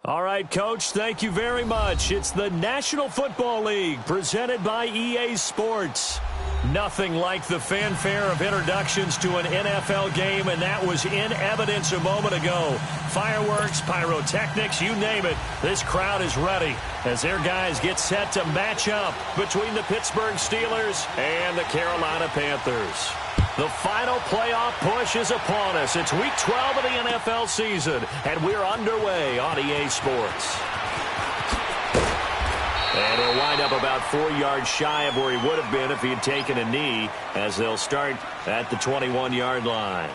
All right, Coach, thank you very much. It's the National Football League presented by EA Sports. Nothing like the fanfare of introductions to an NFL game, and that was in evidence a moment ago. Fireworks, pyrotechnics, you name it. This crowd is ready as their guys get set to match up between the Pittsburgh Steelers and the Carolina Panthers. The final playoff push is upon us. It's Week 12 of the NFL season, and we're underway on EA Sports. And he'll wind up about 4 yards shy of where he would have been if he had taken a knee, as they'll start at the 21-yard line.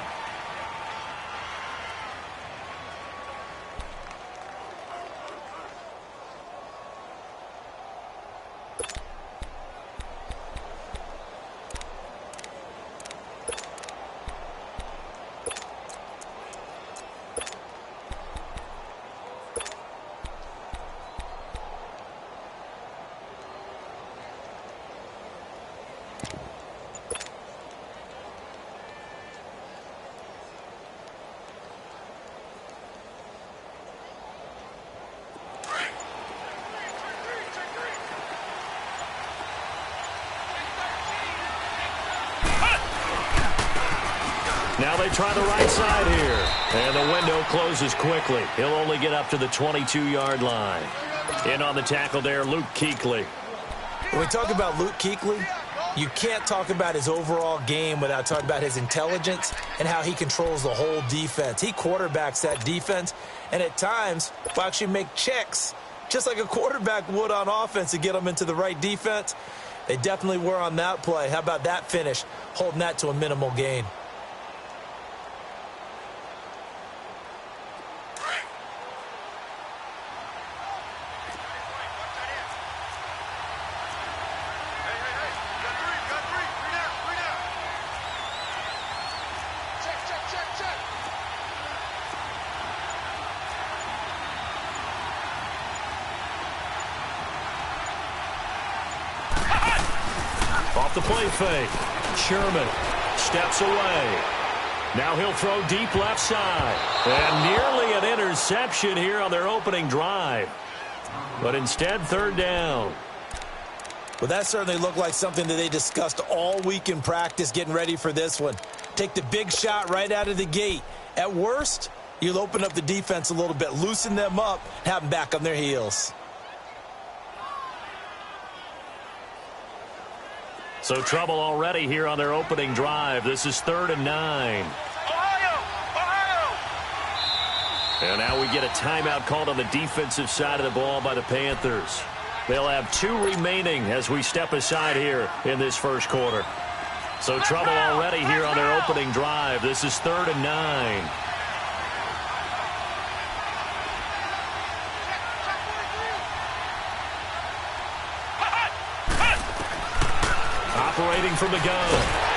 Now they try the right side here. And the window closes quickly. He'll only get up to the 22-yard line. In on the tackle there, Luke Kuechly. When we talk about Luke Kuechly, you can't talk about his overall game without talking about his intelligence and how he controls the whole defense. He quarterbacks that defense, and at times will actually make checks, just like a quarterback would on offense to get them into the right defense. They definitely were on that play. How about that finish, holding that to a minimal gain? Off the play fake. Sherman steps away. Now he'll throw deep left side. And nearly an interception here on their opening drive. But instead, third down. Well, that certainly looked like something that they discussed all week in practice getting ready for this one. Take the big shot right out of the gate. At worst, you'll open up the defense a little bit, loosen them up, have them back on their heels. So trouble already here on their opening drive. This is 3rd and 9. And now we get a timeout called on the defensive side of the ball by the Panthers. They'll have 2 remaining as we step aside here in this first quarter. So trouble already here on their opening drive. This is 3rd and 9. Operating from the gun.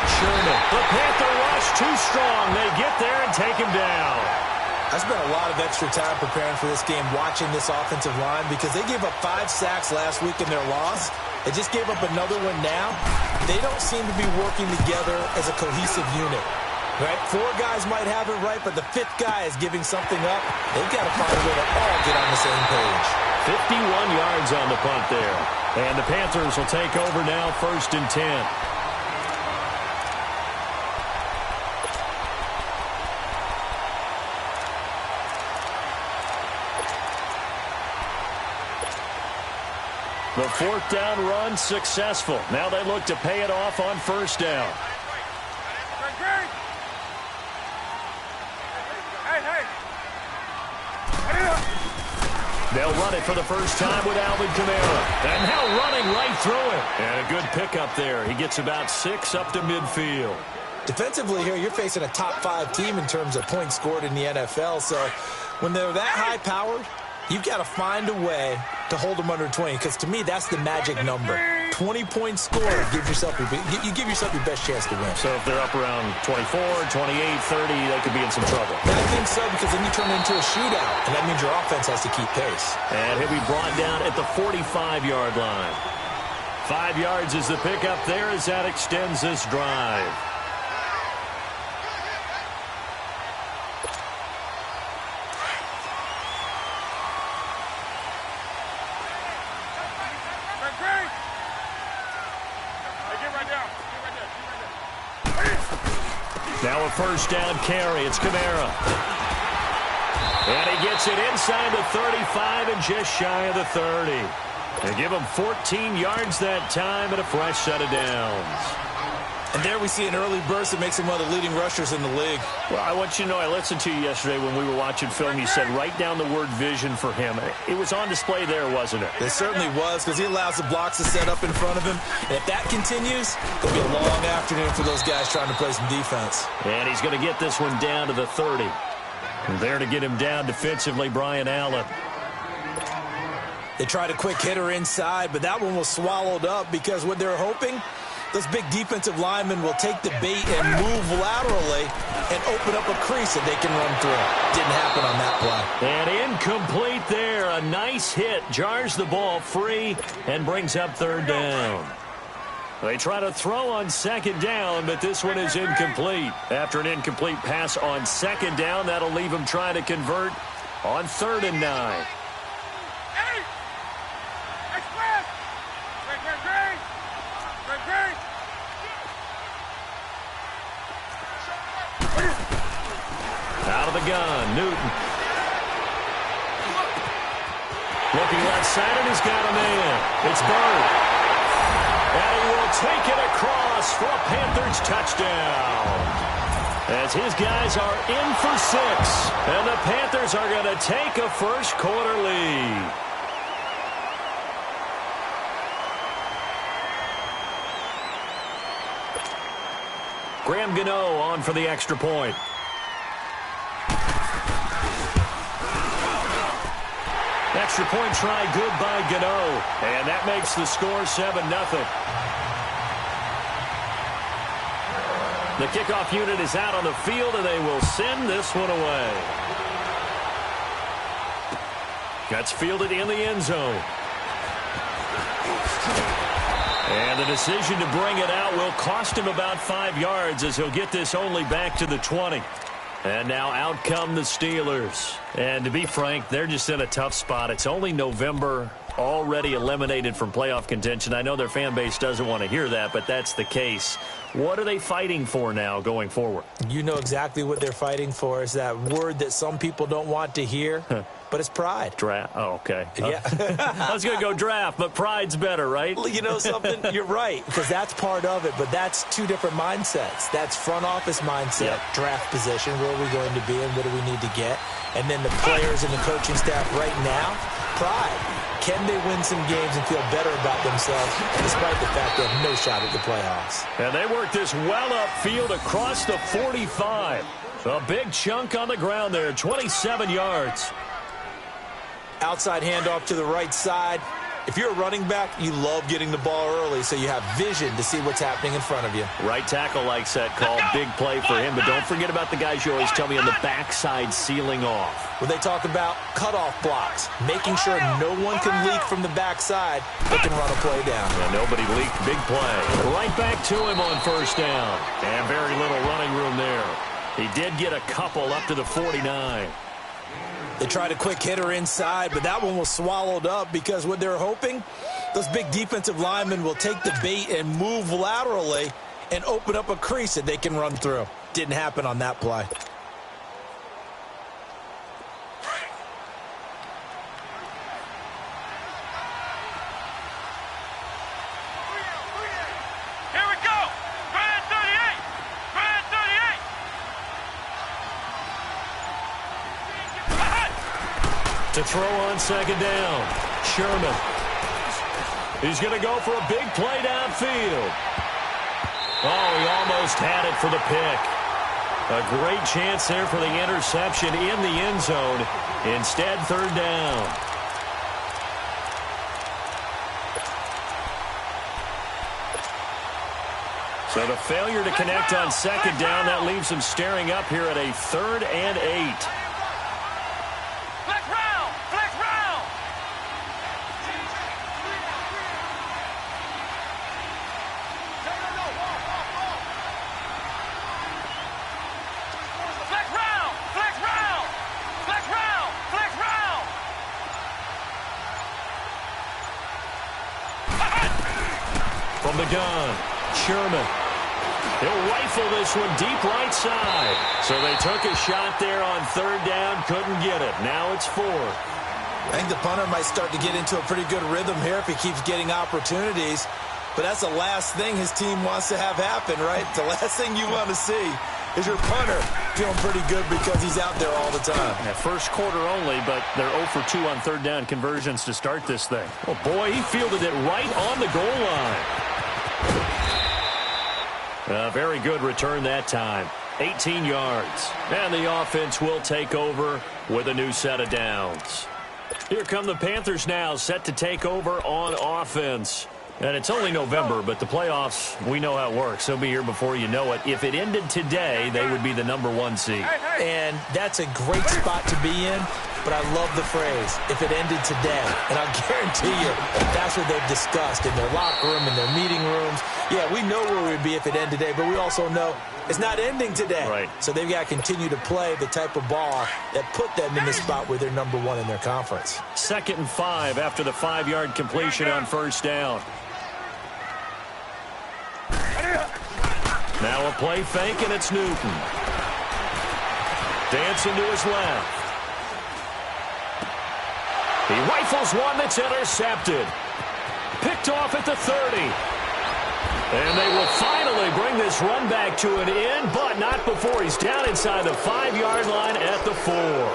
Sherman. The Panther rush too strong. They get there and take him down. I spent a lot of extra time preparing for this game, watching this offensive line, because they gave up 5 sacks last week in their loss. They just gave up another one now. They don't seem to be working together as a cohesive unit. Right? 4 guys might have it right, but the 5th guy is giving something up. They've got to find a way to all get on the same page. 51 yards on the punt there. And the Panthers will take over now, 1st and 10. The 4th down run successful. Now they look to pay it off on 1st down. They'll run it for the first time with Alvin Kamara. And now running right through it. And a good pickup there. He gets about 6 up to midfield. Defensively here, you're facing a top 5 team in terms of points scored in the NFL. So when they're that high-powered, you've got to find a way to hold them under 20. Because to me, that's the magic number. 20-point score. You give yourself your best chance to win. So if they're up around 24, 28, 30, they could be in some trouble. I think so, because then you turn it into a shootout, and that means your offense has to keep pace. And he'll be brought down at the 45-yard line. 5 yards is the pickup there as that extends this drive. Now a first down carry. It's Kamara. And he gets it inside the 35 and just shy of the 30. They give him 14 yards that time and a fresh set of downs. And there we see an early burst that makes him one of the leading rushers in the league. Well, I want you to know, I listened to you yesterday when we were watching film. You said write down the word vision for him. It was on display there, wasn't it? It certainly was, because he allows the blocks to set up in front of him. And if that continues, it'll be a long afternoon for those guys trying to play some defense. And he's going to get this one down to the 30. And there to get him down defensively, Brian Allen. They tried a quick hitter inside, but that one was swallowed up because what they're hoping, those big defensive linemen will take the bait and move laterally and open up a crease that they can run through. Didn't happen on that play. And incomplete there. A nice hit. Jars the ball free and brings up third down. They try to throw on second down, but this one is incomplete. After an incomplete pass on second down, that'll leave them trying to convert on 3rd and 9. Out of the gun, Newton. Looking left side, and he's got a man. It's Bird. And he will take it across for a Panthers touchdown. As his guys are in for 6. And the Panthers are going to take a first quarter lead. Graham Gano on for the extra point. Extra point try good by Gano. And that makes the score 7-0. The kickoff unit is out on the field, and they will send this one away. Gets fielded in the end zone. And the decision to bring it out will cost him about 5 yards as he'll get this only back to the 20. And now out come the Steelers. And to be frank, they're just in a tough spot. It's only November, already eliminated from playoff contention. I know their fan base doesn't want to hear that, but that's the case. What are they fighting for now going forward? You know exactly what they're fighting for. Is that word that some people don't want to hear, but it's pride. Draft. Oh, okay. Yeah. I was going to go draft, but pride's better, right? Well, you know something? You're right, because that's part of it, but that's two different mindsets. That's front office mindset, draft position, where are we going to be and what do we need to get? And then the players and the coaching staff right now, pride. Can they win some games and feel better about themselves despite the fact they have no shot at the playoffs? And they work this well upfield across the 45. A big chunk on the ground there, 27 yards. Outside handoff to the right side. If you're a running back, you love getting the ball early so you have vision to see what's happening in front of you. Right tackle likes that call. Big play for him. But don't forget about the guys you always tell me on the backside sealing off. When they talk about cutoff blocks, making sure no one can leak from the backside, they can run a play down. And nobody leaked. Big play. Right back to him on first down. And very little running room there. He did get a couple up to the 49. They tried a quick hitter inside, but that one was swallowed up because what they're hoping, those big defensive linemen will take the bait and move laterally and open up a crease that they can run through. Didn't happen on that play. To throw on second down, Sherman. He's going to go for a big play downfield. Oh, he almost had it for the pick. A great chance there for the interception in the end zone. Instead, third down. So the failure to connect on second down, that leaves him staring up here at a 3rd and 8. From the gun, Sherman. He'll rifle this one deep right side. So they took a shot there on third down, couldn't get it. Now it's fourth. I think the punter might start to get into a pretty good rhythm here if he keeps getting opportunities. But that's the last thing his team wants to have happen, right? The last thing you want to see is your punter feeling pretty good because he's out there all the time. Yeah, first quarter only, but they're 0 for 2 on third down conversions to start this thing. Oh, boy, he fielded it right on the goal line. A very good return that time. 18 yards. And the offense will take over with a new set of downs. Here come the Panthers now, set to take over on offense. And it's only November, but the playoffs, we know how it works. They'll be here before you know it. If it ended today, they would be the #1 seed. And that's a great spot to be in, but I love the phrase, if it ended today. And I'll guarantee you that's what they've discussed in their locker room, in their meeting rooms. Yeah, we know where we'd be if it ended today, but we also know it's not ending today. Right. So they've got to continue to play the type of ball that put them in the spot where they're #1 in their conference. 2nd and 5 after the 5-yard completion on first down. Now a play fake, and it's Newton. Dancing to his left. He rifles one that's intercepted. Picked off at the 30. And they will finally bring this run back to an end, but not before he's down inside the 5-yard line at the 4.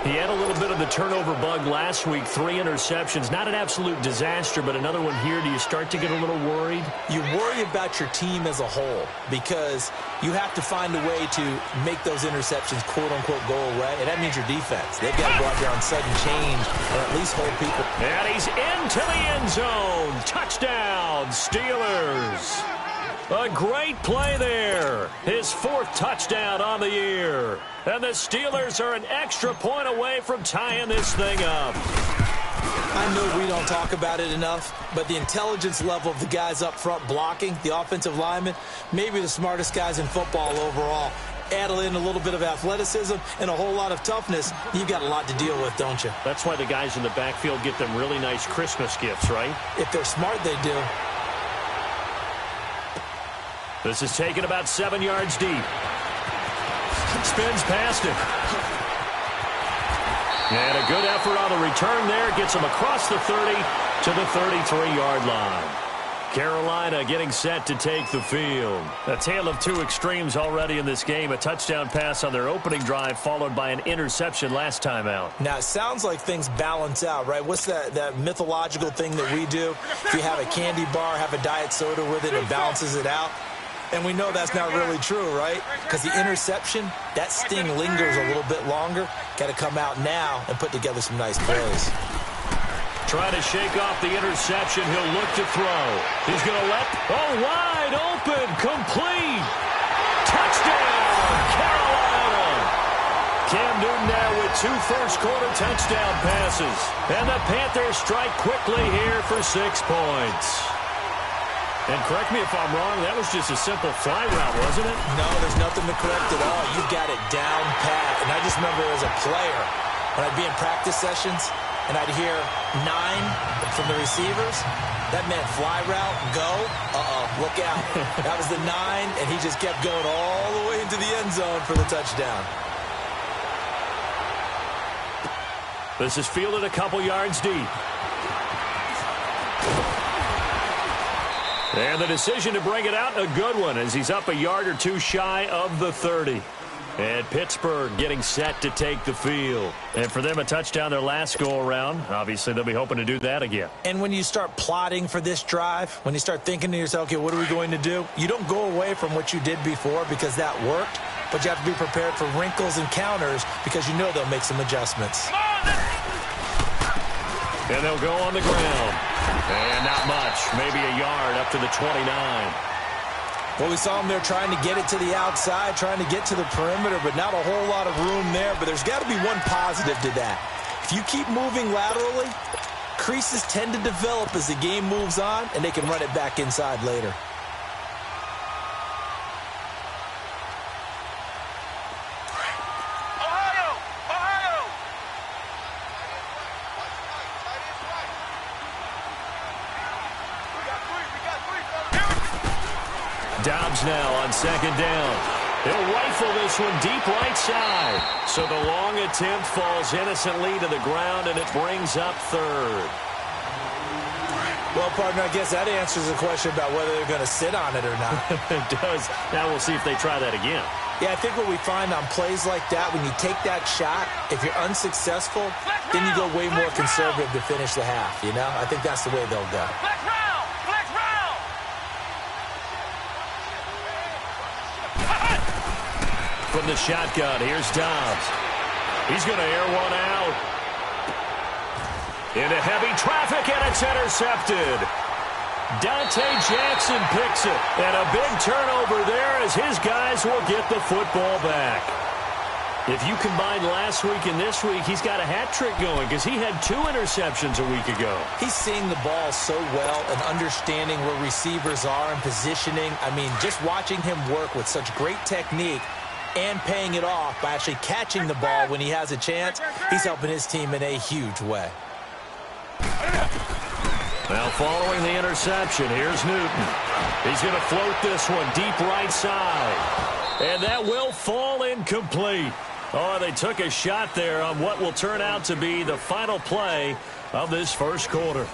He had a little bit of the turnover bug last week, 3 interceptions. Not an absolute disaster, but another one here. Do you start to get a little worried? You worry about your team as a whole because you have to find a way to make those interceptions, quote-unquote, go away, and that means your defense. They've got to go out there on sudden change and at least hold people. And he's into the end zone. Touchdown, Steelers. A great play there. His 4th touchdown on the year. And the Steelers are an extra point away from tying this thing up. I know we don't talk about it enough, but the intelligence level of the guys up front blocking, the offensive linemen, maybe the smartest guys in football overall. Add in a little bit of athleticism and a whole lot of toughness, you've got a lot to deal with, don't you? That's why the guys in the backfield get them really nice Christmas gifts, right? If they're smart, they do. This is taken about 7 yards deep. Spins past him. And a good effort on the return there. Gets him across the 30 to the 33-yard line. Carolina getting set to take the field. A tale of two extremes already in this game. A touchdown pass on their opening drive, followed by an interception last time out. Now, it sounds like things balance out, right? What's that mythological thing that we do? If you have a candy bar, have a diet soda with it, it balances it out. And we know that's not really true, right? Because the interception, that sting lingers a little bit longer. Got to come out now and put together some nice plays. Trying to shake off the interception. He'll look to throw. He's going to wide open, complete. Touchdown, Carolina. Cam Newton now with 2 first-quarter touchdown passes. And the Panthers strike quickly here for 6 points. And correct me if I'm wrong, that was just a simple fly route, wasn't it? No, there's nothing to correct at all. You've got it down pat. And I just remember as a player, when I'd be in practice sessions, and I'd hear 9 from the receivers, that meant fly route, go, look out. That was the 9, and he just kept going all the way into the end zone for the touchdown. This is fielded a couple yards deep. And the decision to bring it out, a good one, as he's up a yard or 2 shy of the 30. And Pittsburgh getting set to take the field. And for them, a touchdown their last go-around. Obviously, they'll be hoping to do that again. And when you start plotting for this drive, when you start thinking to yourself, okay, what are we going to do? You don't go away from what you did before because that worked, but you have to be prepared for wrinkles and counters because you know they'll make some adjustments. And they'll go on the ground. And not much, maybe a yard up to the 29. Well, we saw him there trying to get it to the outside, trying to get to the perimeter, but not a whole lot of room there. But there's got to be one positive to that. If you keep moving laterally, creases tend to develop as the game moves on, and they can run it back inside later. Dobbs now on second down. He'll rifle this one deep right side. So the long attempt falls innocently to the ground, and it brings up third. Well, partner, I guess that answers the question about whether they're going to sit on it or not. It does. Now we'll see if they try that again. Yeah, I think what we find on plays like that, when you take that shot, if you're unsuccessful, then you go way more conservative to finish the half, you know? I think that's the way they'll go. From the shotgun, here's Dobbs. He's going to air one out. Into heavy traffic, and it's intercepted. Dante Jackson picks it. And a big turnover there as his guys will get the football back. If you combine last week and this week, he's got a hat trick going because he had 2 interceptions a week ago. He's seeing the ball so well and understanding where receivers are and positioning. I mean, just watching him work with such great technique and paying it off by actually catching the ball when he has a chance, he's helping his team in a huge way. Now following the interception, here's Newton. He's going to float this one deep right side. And that will fall incomplete. Oh, they took a shot there on what will turn out to be the final play of this first quarter.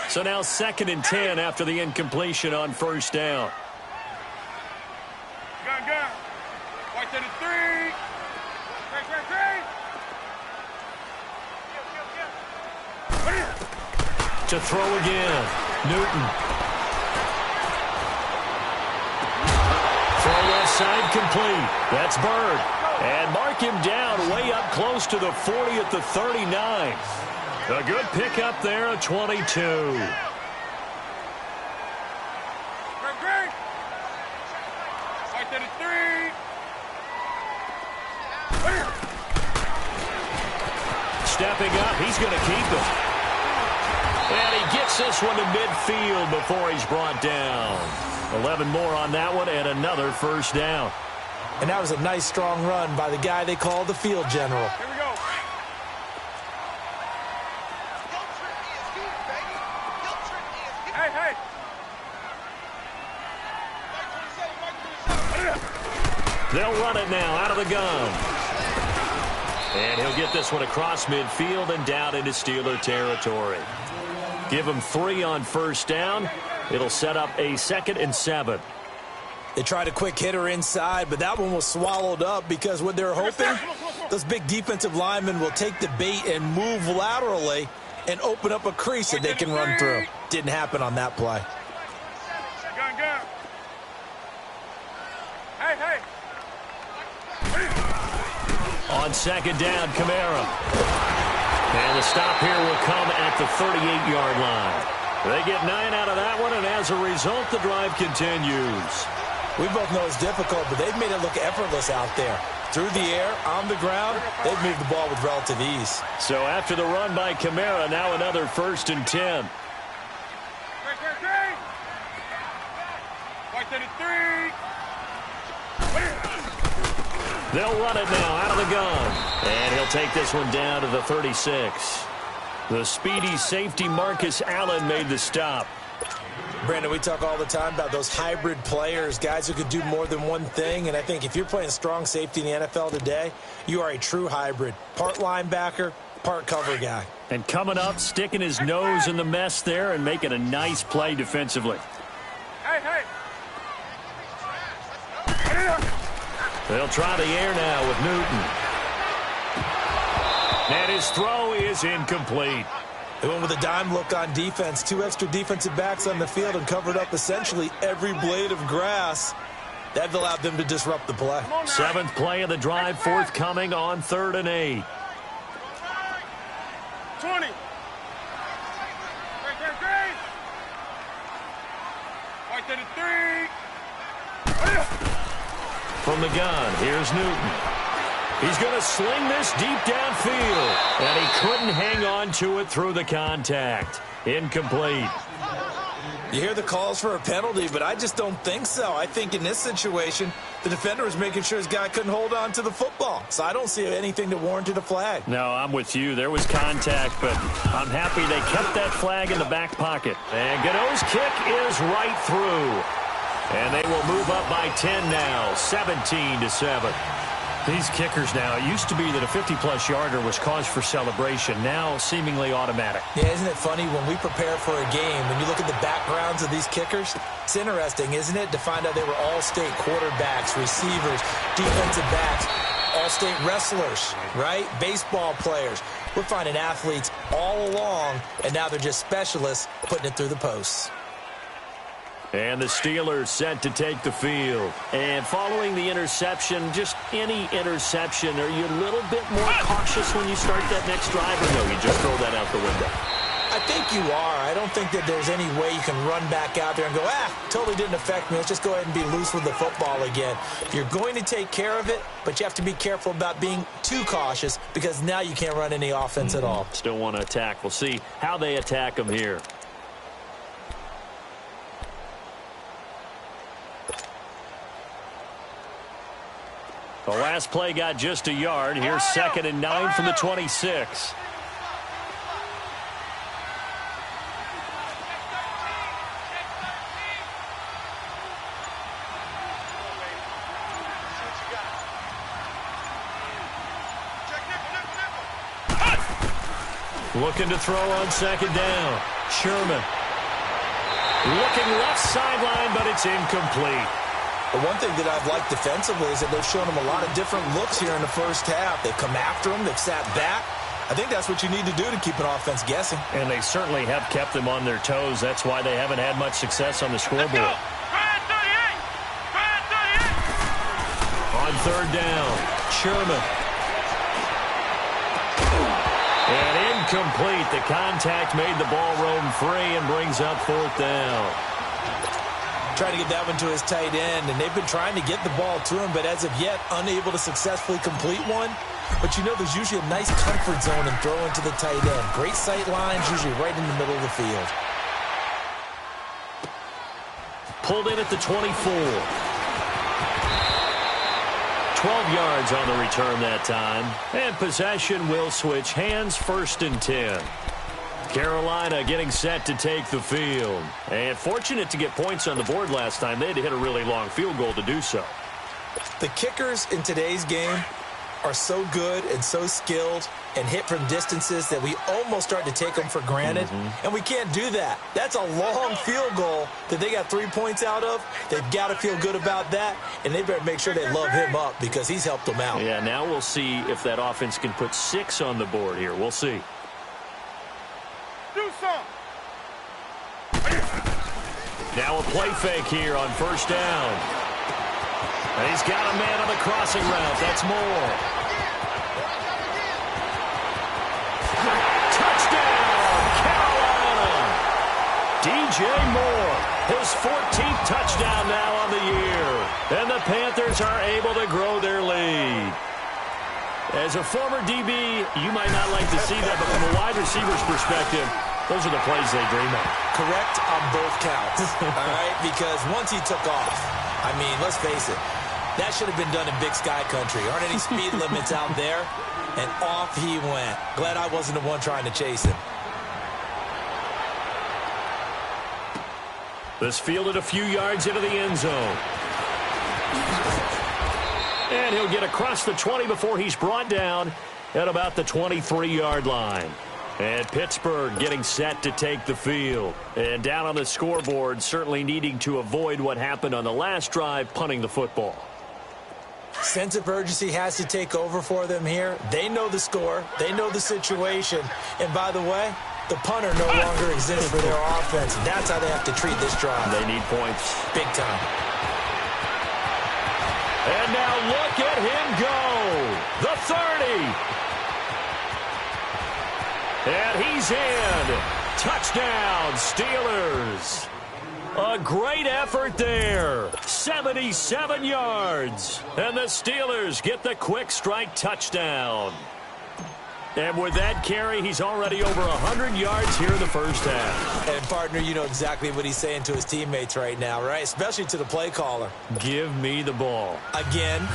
So now 2nd and 10 after the incompletion on first down. Gun. White to the 3. To throw again. Newton. Throw left side complete. That's Bird. And mark him down way up close to the 40 at the 39. A good pickup there at 22. White to the 3. Stepping up, he's going to keep it. And he gets this one to midfield before he's brought down. 11 more on that one and another first down. And that was a nice, strong run by the guy they call the field general. Here we go. Hey. They'll run it now out of the gun. And he'll get this one across midfield and down into Steeler territory. Give him 3 on first down. It'll set up a 2nd and 7. They tried a quick hitter inside, but that one was swallowed up because what they're hoping, those big defensive linemen will take the bait and move laterally and open up a crease that they can run through. Didn't happen on that play. Gun. Hey. On 2nd down, Kamara. And the stop here will come at the 38-yard line. They get 9 out of that one, and as a result, the drive continues. We both know it's difficult, but they've made it look effortless out there. Through the air, on the ground, they've moved the ball with relative ease. So after the run by Kamara, now another 1st and 10. White to the 3. They'll run it now out of the gun. And he'll take this one down to the 36. The speedy safety Marcus Allen made the stop. Brandon, we talk all the time about those hybrid players, guys who could do more than one thing. And I think if you're playing strong safety in the NFL today, you are a true hybrid. Part linebacker, part cover guy. And coming up, sticking his nose in the mess there and making a nice play defensively. Hey. They'll try the air now with Newton. And his throw is incomplete. They went with a dime look on defense. 2 extra defensive backs on the field and covered up essentially every blade of grass. That allowed them to disrupt the play. 7th play of the drive forthcoming on 3rd and 8. 20. White to the 3. From the gun, here's Newton. He's going to sling this deep downfield. And he couldn't hang on to it through the contact. Incomplete. You hear the calls for a penalty, but I just don't think so. I think in this situation, the defender was making sure his guy couldn't hold on to the football. So I don't see anything that warranted a flag. No, I'm with you. There was contact, but I'm happy they kept that flag in the back pocket. And Godot's kick is right through. And they will move up by 10 now, 17-7. These kickers now, it used to be that a 50-plus yarder was cause for celebration. Now, seemingly automatic. Yeah, isn't it funny when we prepare for a game, when you look at the backgrounds of these kickers, it's interesting, isn't it, to find out they were all-state quarterbacks, receivers, defensive backs, all-state wrestlers, right? Baseball players. We're finding athletes all along, and now they're just specialists putting it through the posts. And the Steelers set to take the field. And following the interception, just any interception, are you a little bit more cautious when you start that next drive, or no, you just throw that out the window? I think you are. I don't think that there's any way you can run back out there and go, totally didn't affect me. Let's just go ahead and be loose with the football again. You're going to take care of it, but you have to be careful about being too cautious because now you can't run any offense at all. Still want to attack. We'll see how they attack them here. The last play got just a yard. Here's 2nd and 9 from the 26. Looking to throw on 2nd down. Sherman. Looking left sideline, but it's incomplete. The one thing that I've liked defensively is that they've shown them a lot of different looks here in the first half. They've come after them. They've sat back. I think that's what you need to do to keep an offense guessing. And they certainly have kept them on their toes. That's why they haven't had much success on the scoreboard. On 3rd down, Sherman. And incomplete. The contact made the ball roam free and brings up 4th down. Trying to get that one to his tight end, and they've been trying to get the ball to him, but as of yet, unable to successfully complete one. But you know there's usually a nice comfort zone in throwing to the tight end. Great sight lines, usually right in the middle of the field. Pulled in at the 24. 12 yards on the return that time. And possession will switch hands, 1st and 10. Carolina getting set to take the field. And fortunate to get points on the board last time. They had to hit a really long field goal to do so. The kickers in today's game are so good and so skilled and hit from distances that we almost start to take them for granted. And we can't do that. That's a long field goal that they got 3 points out of. They've got to feel good about that, and they better make sure they love him up because he's helped them out. Yeah, now we'll see if that offense can put 6 on the board here. We'll see. Now a play fake here on 1st down. And he's got a man on the crossing route. That's Moore. Touchdown, Carolina! DJ Moore, his 14th touchdown now on the year. And the Panthers are able to grow their lead. As a former DB, you might not like to see that, but from a wide receiver's perspective, those are the plays they dream of. Correct on both counts, all right? Because once he took off, I mean, let's face it, that should have been done in Big Sky Country. Aren't any speed limits out there? And off he went. Glad I wasn't the one trying to chase him. This fielded a few yards into the end zone. And he'll get across the 20 before he's brought down at about the 23-yard line. And Pittsburgh getting set to take the field. And down on the scoreboard, certainly needing to avoid what happened on the last drive, punting the football. Sense of urgency has to take over for them here. They know the score. They know the situation. And by the way, the punter no longer exists for their offense. That's how they have to treat this drive. They need points. Big time. And now look at him go. The 30. And he's in. Touchdown, Steelers. A great effort there. 77 yards. And the Steelers get the quick strike touchdown. And with that carry, he's already over 100 yards here in the first half. And, partner, you know exactly what he's saying to his teammates right now, right? Especially to the play caller. Give me the ball. Again,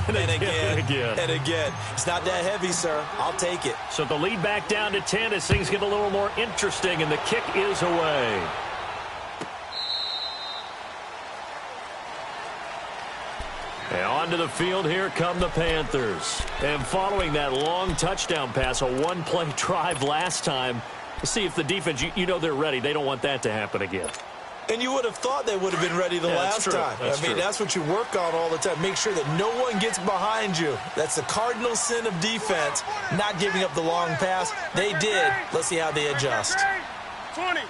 and again, and again. It's not that heavy, sir. I'll take it. So the lead back down to 10 as things get a little more interesting, and the kick is away. And onto the field, here come the Panthers. And following that long touchdown pass, a one-play drive last time, see if the defense, you know they're ready. They don't want that to happen again. And you would have thought they would have been ready the last time. That's what you work on all the time. Make sure that no one gets behind you. That's the cardinal sin of defense, not giving up the long pass. They did. Let's see how they adjust. 20.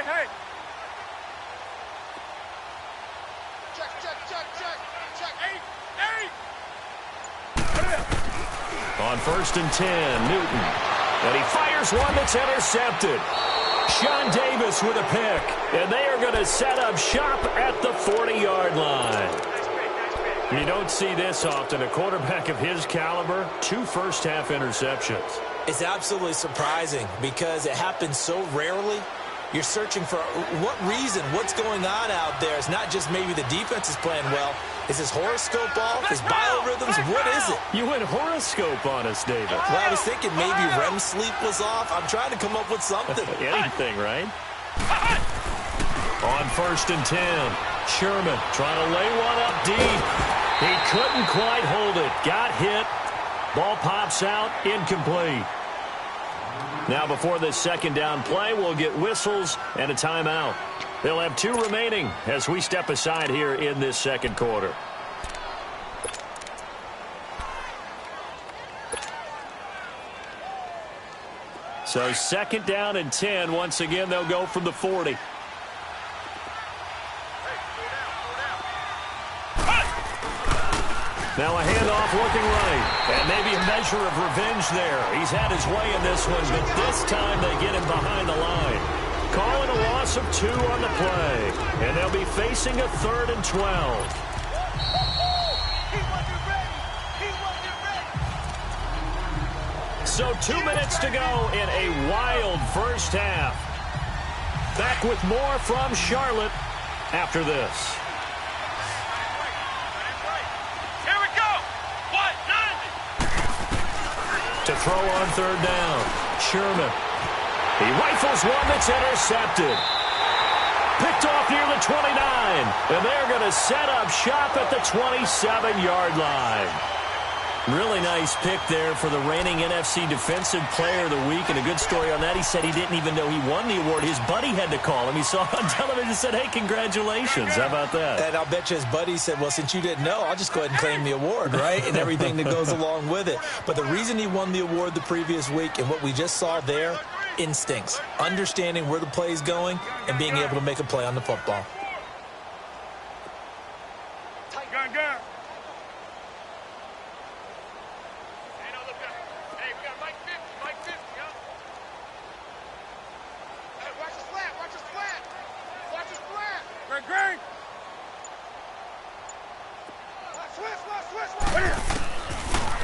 Hey. Check. Eight. On 1st and 10, Newton. And he fires one that's intercepted. Sean Davis with a pick. And they are going to set up shop at the 40-yard line. You don't see this often. A quarterback of his caliber, 2 first-half interceptions. It's absolutely surprising because it happens so rarely. You're searching for what reason, what's going on out there. It's not just maybe the defense is playing well. Is his horoscope off? His biorhythms? What is it? You went horoscope on us, David. Well, I was thinking maybe REM sleep was off. I'm trying to come up with something. Anything, right? On 1st and 10, Sherman trying to lay one up deep. He couldn't quite hold it. Got hit. Ball pops out, incomplete. Now before this second down play, we'll get whistles and a timeout. They'll have 2 remaining as we step aside here in this second quarter. So 2nd down and 10. Once again, they'll go from the 40. Now a handoff looking right. And maybe a measure of revenge there. He's had his way in this one, but this time they get him behind the line. Calling a loss of 2 on the play. And they'll be facing a 3rd and 12. So 2 minutes to go in a wild first half. Back with more from Charlotte after this. To throw on 3rd down, Sherman. He rifles one that's intercepted. Picked off near the 29, and they're going to set up shop at the 27-yard line. Really nice pick there for the reigning NFC Defensive Player of the Week, and a good story on that. He said he didn't even know he won the award. His buddy had to call him. He saw it on television and said, hey, congratulations. How about that? And I'll bet you his buddy said, well, since you didn't know, I'll just go ahead and claim the award, right? And everything that goes along with it. But the reason he won the award the previous week and what we just saw there, instincts, understanding where the play is going and being able to make a play on the football. Gun.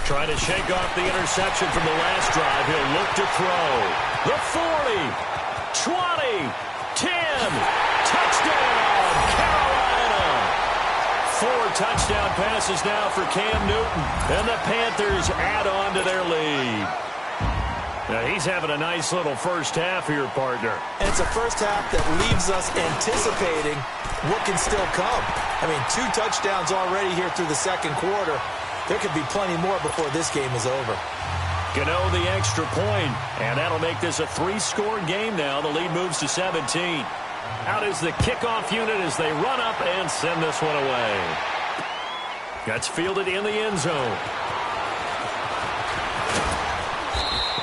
Trying to shake off the interception from the last drive. He'll look to throw. The 40, 20, 10. Touchdown, Carolina. 4 touchdown passes now for Cam Newton. And the Panthers add on to their lead. Now he's having a nice little first half here, partner. And it's a first half that leaves us anticipating what can still come. I mean, 2 touchdowns already here through the second quarter. There could be plenty more before this game is over. Gano the extra point, and that'll make this a 3-score game now. The lead moves to 17. Out is the kickoff unit as they run up and send this one away. That's fielded in the end zone.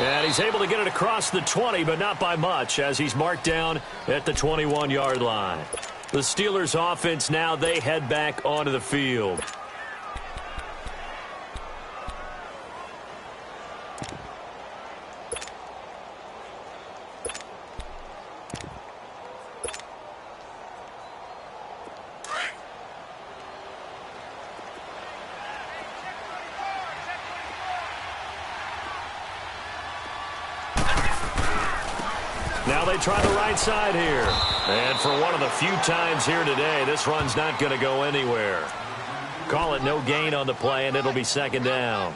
And he's able to get it across the 20, but not by much, as he's marked down at the 21-yard line. The Steelers' offense now, they head back onto the field. Now they try the right side here. And for one of the few times here today, this run's not going to go anywhere. Call it no gain on the play, and it'll be second down.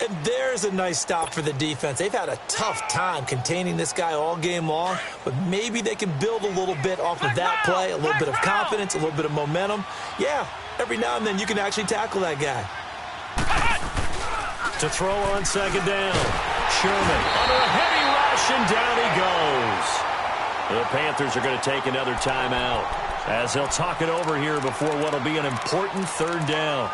And there's a nice stop for the defense. They've had a tough time containing this guy all game long, but maybe they can build a little bit off of that play, a little bit of confidence, a little bit of momentum. Yeah, every now and then you can actually tackle that guy. To throw on second down. Sherman under a heavy rush, and down he goes. The Panthers are going to take another timeout as they'll talk it over here before what will be an important third down.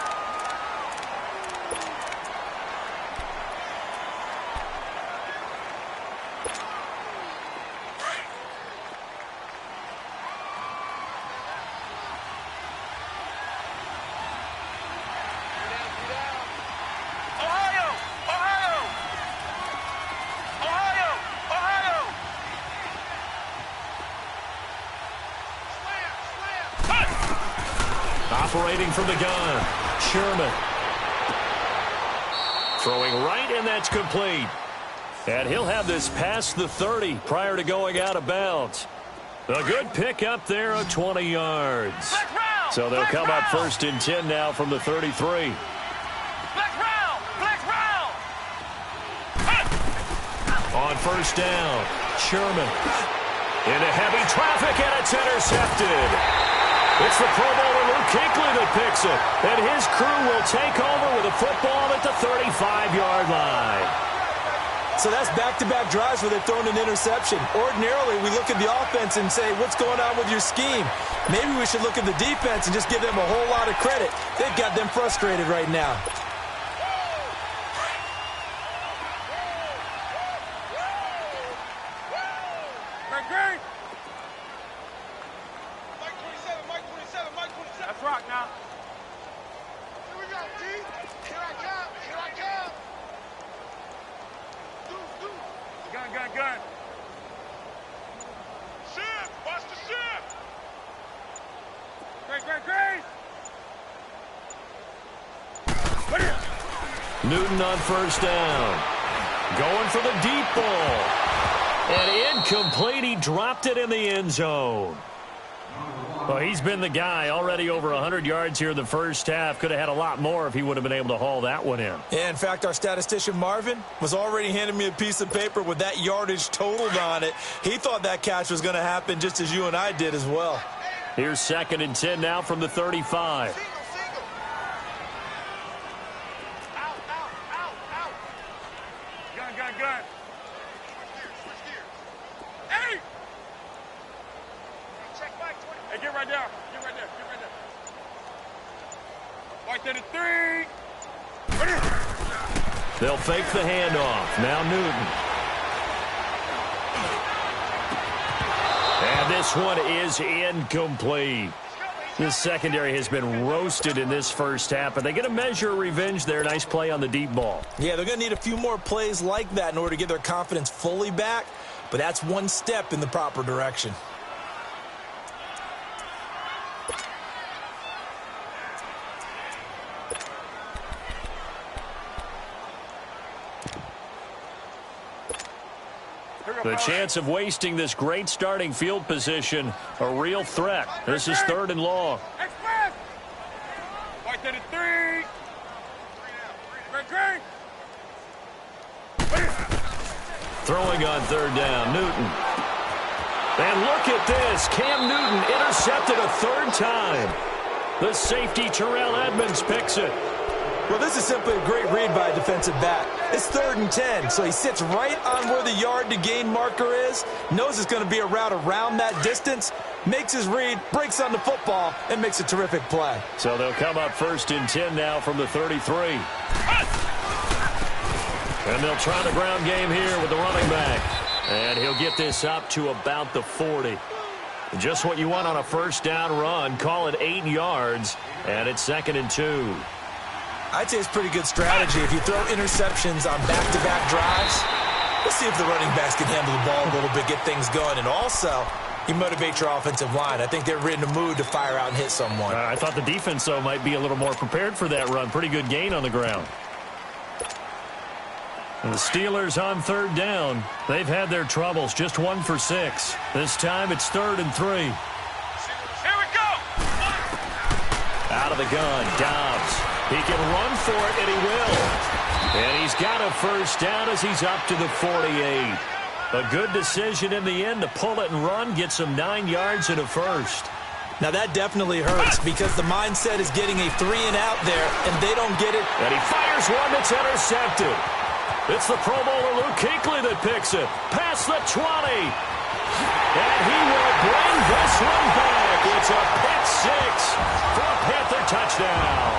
Operating from the gun, Sherman. Throwing right, and that's complete. And he'll have this past the 30 prior to going out of bounds. A good pickup there of 20 yards. So they'll come up first and 10 now from the 33. On first down, Sherman. Into heavy traffic, and it's intercepted. It's the Pro Bowler Luke Kuechly that picks it. And his crew will take over with a football at the 35-yard line. So that's back-to-back drives where they've thrown an interception. Ordinarily, we look at the offense and say, what's going on with your scheme? Maybe we should look at the defense and just give them a whole lot of credit. They've got them frustrated right now. Let's rock now. Here we go, G. Here I come. Here I come. Do. Gun. Ship. Watch the ship. Great. Newton on first down. Going for the deep ball. And incomplete. He dropped it in the end zone. Well, he's been the guy already over 100 yards here in the first half. Could have had a lot more if he would have been able to haul that one in. Yeah, in fact, our statistician Marvin was already handing me a piece of paper with that yardage totaled on it. He thought that catch was going to happen just as you and I did as well. Here's second and 10 now from the 35. Out. Gun. Switch gears. Hey! Check Mike 20. Hey, get right there. White 33. They'll fake the handoff. Now Newton. And this one is incomplete. This secondary has been roasted in this first half, but they get a measure of revenge there. Nice play on the deep ball. Yeah, they're going to need a few more plays like that in order to get their confidence fully back, but that's one step in the proper direction. The chance of wasting this great starting field position, a real threat. This is third and long. Express. White 33. Great. Throwing on third down, Newton. And look at this. Cam Newton intercepted a third time. The safety, Terrell Edmonds, picks it. Well, this is simply a great read by a defensive back. It's third and 10, so he sits right on where the yard-to-gain marker is, knows it's going to be a route around that distance, makes his read, breaks on the football, and makes a terrific play. So they'll come up first and 10 now from the 33. And they'll try the ground game here with the running back. And he'll get this up to about the 40. Just what you want on a first down run. Call it 8 yards, and it's second and 2. I'd say it's pretty good strategy. If you throw interceptions on back-to-back drives, let's see if the running backs can handle the ball a little bit, get things going. And also, you motivate your offensive line. I think they're in the mood to fire out and hit someone. I thought the defense, though, might be a little more prepared for that run. Pretty good gain on the ground. And the Steelers on third down. They've had their troubles, just 1 for 6. This time it's 3rd and 3. Here we go. Out of the gun, Dobbs. He can run for it, and he will. And he's got a first down as he's up to the 48. A good decision in the end to pull it and run, get some 9 yards and a first. Now that definitely hurts because the mindset is getting a 3 and out there, and they don't get it. And he fires one that's intercepted. It's the Pro Bowler Luke Kuechly that picks it. Past the 20. And he will bring this one back. It's a pick 6 for a Panther touchdown.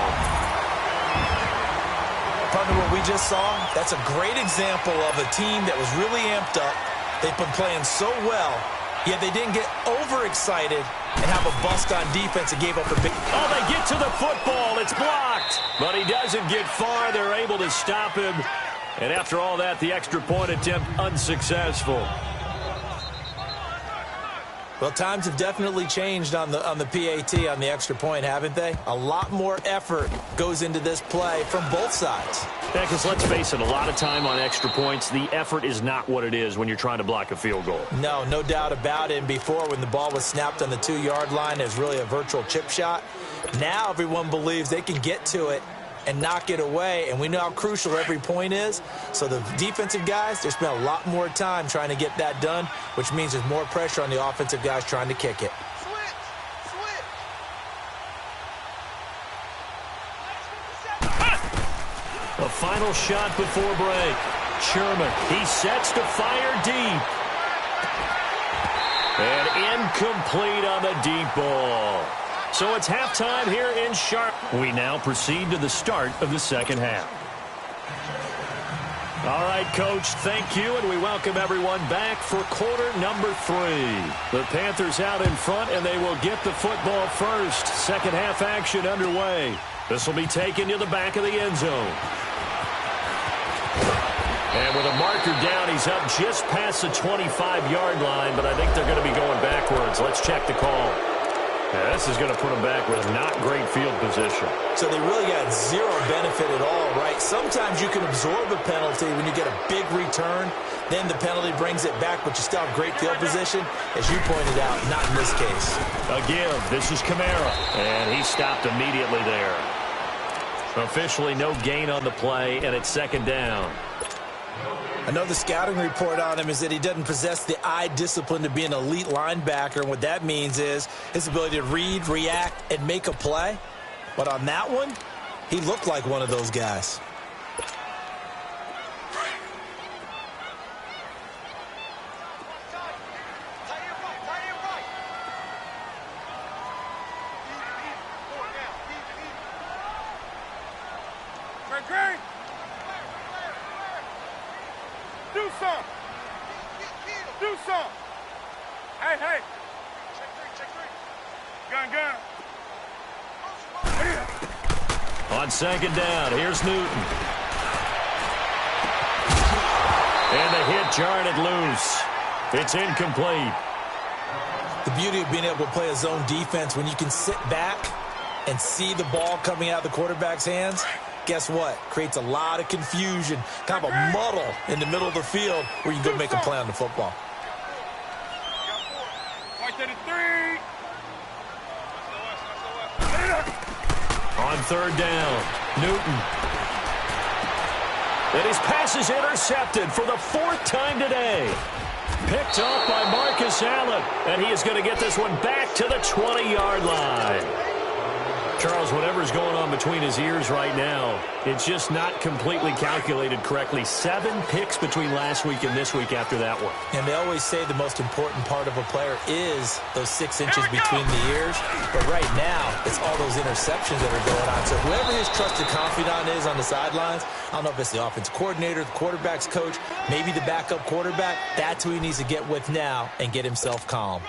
Partner, what we just saw, that's a great example of a team that was really amped up. They've been playing so well, yet they didn't get overexcited and have a bust on defense and gave up a big... Oh, they get to the football. It's blocked. But he doesn't get far. They're able to stop him. And after all that, the extra point attempt unsuccessful. Well, times have definitely changed on the PAT, on the extra point, haven't they? A lot more effort goes into this play from both sides. Yeah, because let's face it, a lot of time on extra points, the effort is not what it is when you're trying to block a field goal. No doubt about it. And before, when the ball was snapped on the 2-yard line, it was really a virtual chip shot. Now everyone believes they can get to it and knock it away, and we know how crucial every point is. So the defensive guys, they spend a lot more time trying to get that done, which means there's more pressure on the offensive guys trying to kick it. A final shot before break. Sherman, he sets to fire deep. And incomplete on the deep ball. So it's halftime here in Charlotte. We now proceed to the start of the second half. All right, Coach, thank you, and we welcome everyone back for quarter number 3. The Panthers out in front, and they will get the football first. Second half action underway. This will be taken to the back of the end zone. And with a marker down, he's up just past the 25-yard line, but I think they're going to be going backwards. Let's check the call. Yeah, this is going to put them back with not great field position. So they really got zero benefit at all, right? Sometimes you can absorb a penalty when you get a big return. Then the penalty brings it back, but you still have great field position. As you pointed out, not in this case. A give. This is Kamara. And he stopped immediately there. Officially no gain on the play, and it's second down. I know the scouting report on him is that he doesn't possess the eye discipline to be an elite linebacker. And what that means is his ability to read, react, and make a play. But on that one, he looked like one of those guys. Do some. Hey. Check three. Gun. On second down, here's Newton. And the hit jarred it loose. It's incomplete. The beauty of being able to play a zone defense when you can sit back and see the ball coming out of the quarterback's hands, guess what? Creates a lot of confusion, kind of a muddle in the middle of the field where you can go make a play on the football. On third down, Newton. And his pass is intercepted for the 4th time today. Picked off by Marcus Allen, and he is going to get this one back to the 20-yard line. Charles, whatever's going on between his ears right now, it's just not completely calculated correctly. 7 picks between last week and this week after that one. And they always say the most important part of a player is those 6 inches between the ears. But right now, it's all those interceptions that are going on. So whoever his trusted confidant is on the sidelines, I don't know if it's the offensive coordinator, the quarterback's coach, maybe the backup quarterback, that's who he needs to get with now and get himself calm.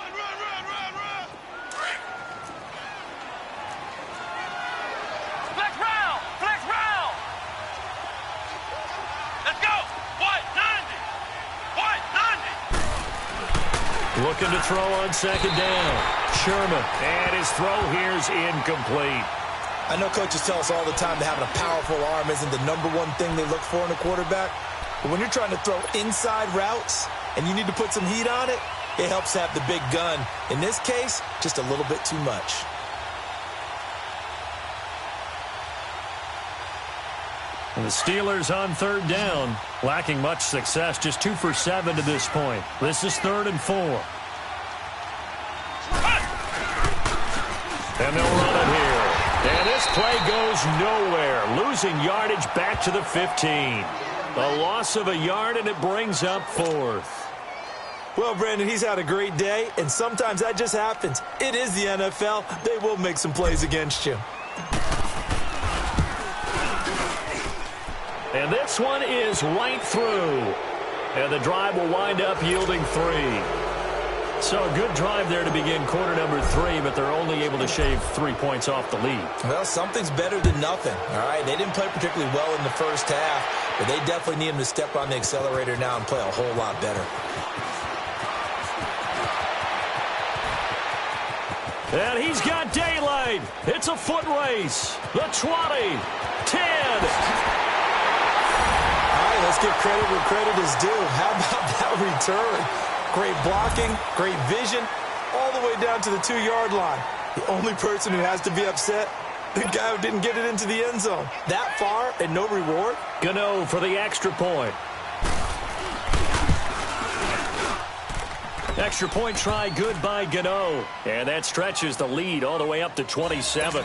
Looking to throw on second down. Sherman, and his throw here is incomplete. I know coaches tell us all the time that having a powerful arm isn't the #1 thing they look for in a quarterback, But when you're trying to throw inside routes and you need to put some heat on it, it helps have the big gun. In this case, just a little bit too much. And the Steelers on third down, lacking much success, just 2 for 7 to this point. This is 3rd and 4. And they'll run it here. And this play goes nowhere, losing yardage back to the 15. A loss of a yard, and it brings up 4th. Well, Brandon, he's had a great day, and sometimes that just happens. It is the NFL. They will make some plays against you. And this one is right through. And the drive will wind up yielding 3. So a good drive there to begin quarter number 3, but they're only able to shave 3 points off the lead. Well, something's better than nothing, all right? They didn't play particularly well in the first half, but they definitely need him to step on the accelerator now and play a whole lot better. And he's got daylight. It's a foot race. The 20, 10. Let's give credit where credit is due. How about that return? Great blocking, great vision, all the way down to the 2-yard line. The only person who has to be upset, the guy who didn't get it into the end zone. That far and no reward? Gano for the extra point. Extra point try good by Gano. And that stretches the lead all the way up to 27.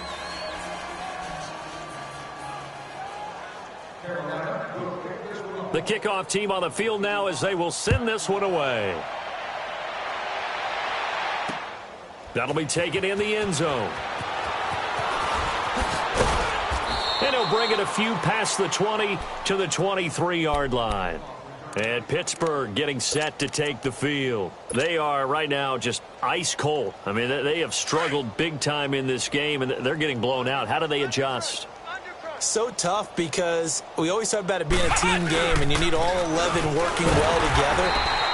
The kickoff team on the field now as they will send this one away. That'll be taken in the end zone. And he'll bring it a few past the 20 to the 23-yard line. And Pittsburgh getting set to take the field. They are right now just ice cold. I mean, they have struggled big time in this game, and they're getting blown out. How do they adjust? So tough because we always talk about it being a team game and you need all 11 working well together.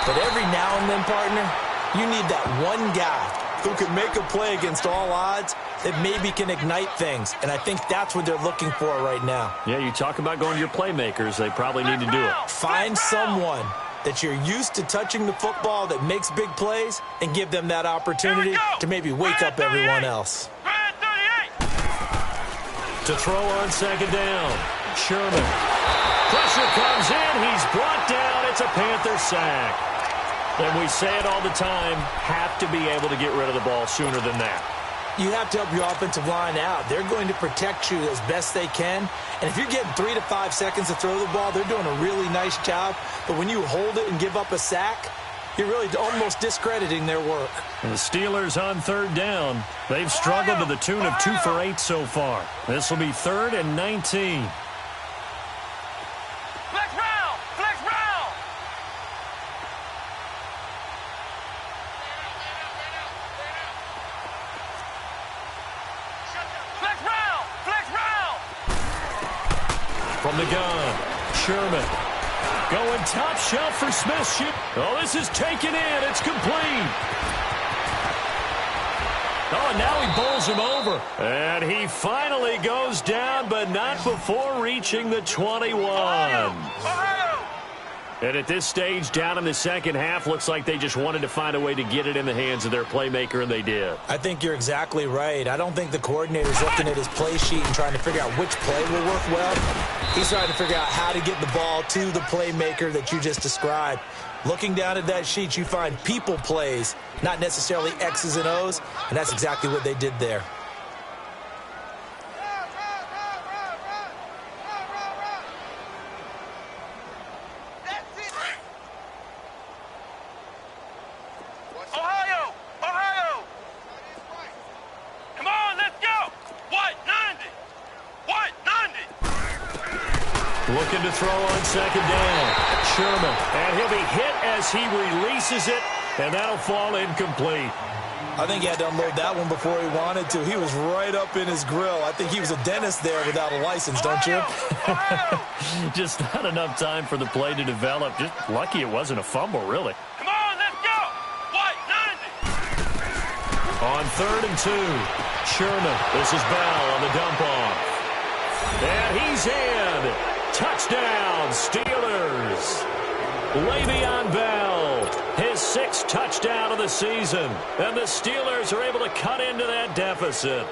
But every now and then, partner, you need that one guy who can make a play against all odds that maybe can ignite things. And I think that's what they're looking for right now. Yeah, you talk about going to your playmakers. They probably need to do it. Find someone that you're used to touching the football that makes big plays and give them that opportunity to maybe wake up everyone else. To throw on second down, Sherman. Pressure comes in. He's brought down. It's a Panther sack. And we say it all the time, have to be able to get rid of the ball sooner than that. You have to help your offensive line out. They're going to protect you as best they can. And if you're getting 3 to 5 seconds to throw the ball, they're doing a really nice job. But when you hold it and give up a sack, you're really almost discrediting their work. And the Steelers on third down. They've struggled to the tune of 2 for 8 so far. This will be 3rd and 19. Flex round! Flex round! Flex round! Flex round! From the gun, Sherman. Going top shelf for Smith. Oh, this is taken in. It's complete. Oh, and now he bowls him over. And he finally goes down, but not before reaching the 21. And at this stage, down in the second half, looks like they just wanted to find a way to get it in the hands of their playmaker, and they did. I think you're exactly right. I don't think the coordinator's looking at his play sheet and trying to figure out which play will work well. He's trying to figure out how to get the ball to the playmaker that you just described. Looking down at that sheet, you find people plays, not necessarily X's and O's, and that's exactly what they did there. Looking to throw on second down. Sherman. And he'll be hit as he releases it, and that'll fall incomplete. I think he had to unload that one before he wanted to. He was right up in his grill. I think he was a dentist there without a license, don't you? Just not enough time for the play to develop. Just lucky it wasn't a fumble, really. Come on, let's go! White, 90! On 3rd and 2, Sherman. This is Bell on the dump off. And he's in. touchdown, Steelers. Le'Veon Bell, his 6th touchdown of the season. And the Steelers are able to cut into that deficit.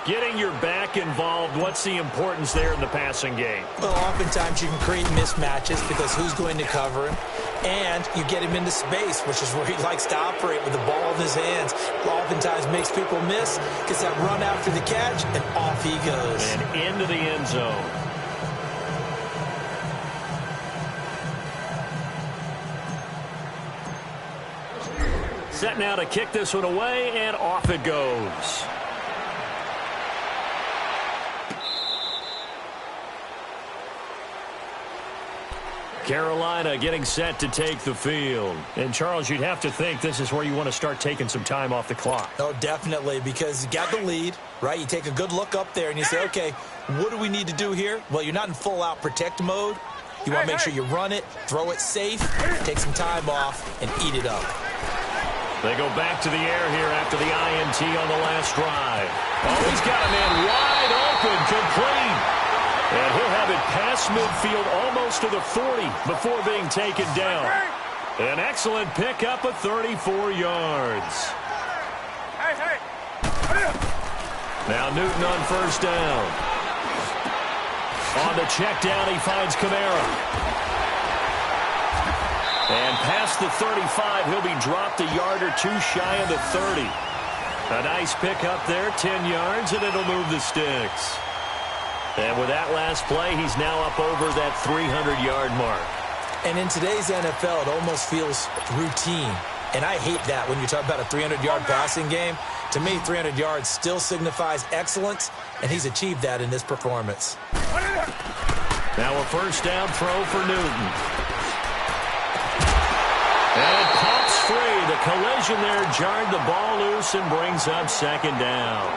Getting your back involved, what's the importance there in the passing game? Well, oftentimes you can create mismatches because who's going to cover him? And you get him into space, which is where he likes to operate with the ball in his hands. Oftentimes makes people miss, gets that run after the catch, and off he goes. And into the end zone. Set now to kick this one away, and off it goes. Carolina getting set to take the field. And, Charles, you'd have to think this is where you want to start taking some time off the clock. Oh, definitely, because you got the lead, right? You take a good look up there and you say, okay, what do we need to do here? Well, you're not in full-out protect mode. You want to make sure you run it, throw it safe, take some time off, and eat it up. They go back to the air here after the INT on the last drive. Oh, he's got a man wide open, complete. And he'll have it past midfield almost to the 40 before being taken down. An excellent pickup of 34 yards. Now Newton on first down. On the check down, he finds Kamara. And past the 35, he'll be dropped a yard or two shy of the 30. A nice pickup there, 10 yards, and it'll move the sticks. And with that last play, he's now up over that 300-yard mark. And in today's NFL, it almost feels routine. And I hate that when you talk about a 300-yard passing game. To me, 300 yards still signifies excellence, and he's achieved that in this performance. Now a first down throw for Newton. And it pops free. The collision there jarred the ball loose and brings up second down.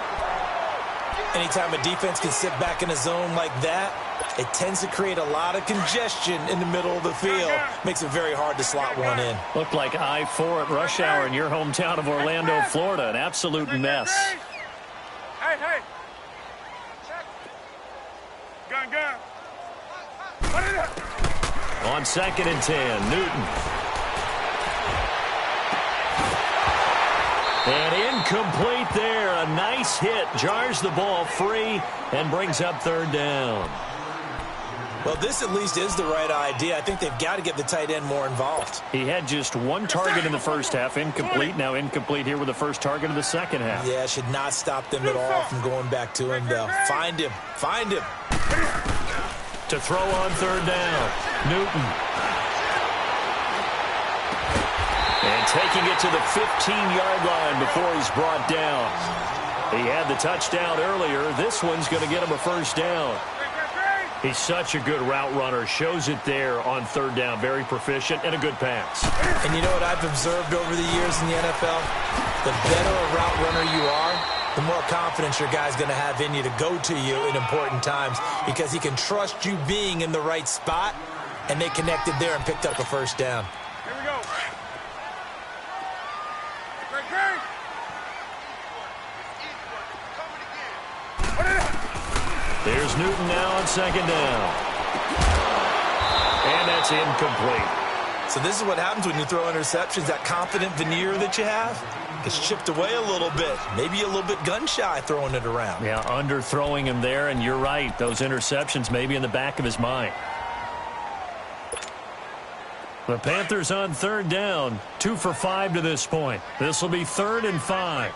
Anytime a defense can sit back in a zone like that, it tends to create a lot of congestion in the middle of the field. Makes it very hard to slot one in. Looked like I-4 at rush hour in your hometown of Orlando, Florida. An absolute mess. Hey. Gun. On 2nd and 10, Newton. And incomplete there. A nice hit. Jars the ball free and brings up third down. Well, this at least is the right idea. I think they've got to get the tight end more involved. He had just one target in the first half. Incomplete. Now incomplete here with the first target of the second half. Yeah, should not stop them at all from going back to him, though. Find him. To throw on third down. Newton. And taking it to the 15-yard line before he's brought down. He had the touchdown earlier. This one's going to get him a first down. He's such a good route runner. Shows it there on third down. Very proficient and a good pass. And you know what I've observed over the years in the NFL? The better a route runner you are, the more confidence your guy's going to have in you to go to you in important times because he can trust you being in the right spot, and they connected there and picked up a first down. Here we go. There's Newton now on second down. And that's incomplete. So this is what happens when you throw interceptions. That confident veneer that you have gets chipped away a little bit. Maybe a little bit gun-shy throwing it around. Yeah, underthrowing him there, and you're right. Those interceptions may be in the back of his mind. The Panthers on third down. 2 for 5 to this point. This will be 3rd and 5.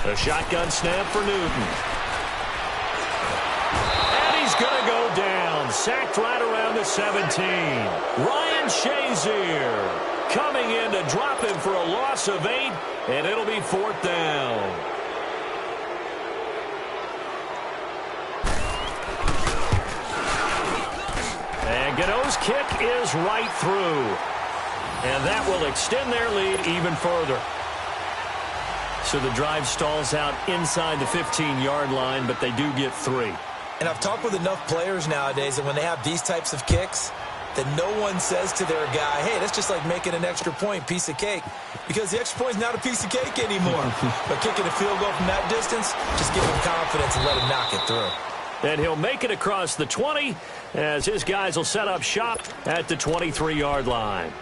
A shotgun snap for Newton. And he's going to go down. Sacked right around the 17. Ryan Shazier coming in to drop him for a loss of 8, and it'll be 4th down. And Gano's kick is right through. And that will extend their lead even further. So the drive stalls out inside the 15-yard line, but they do get 3. And I've talked with enough players nowadays, and when they have these types of kicks, that no one says to their guy, hey, that's just like making an extra point, piece of cake. Because the extra point is not a piece of cake anymore. But kicking a field goal from that distance, just give him confidence and let him knock it through. And he'll make it across the 20 as his guys will set up shop at the 23-yard line.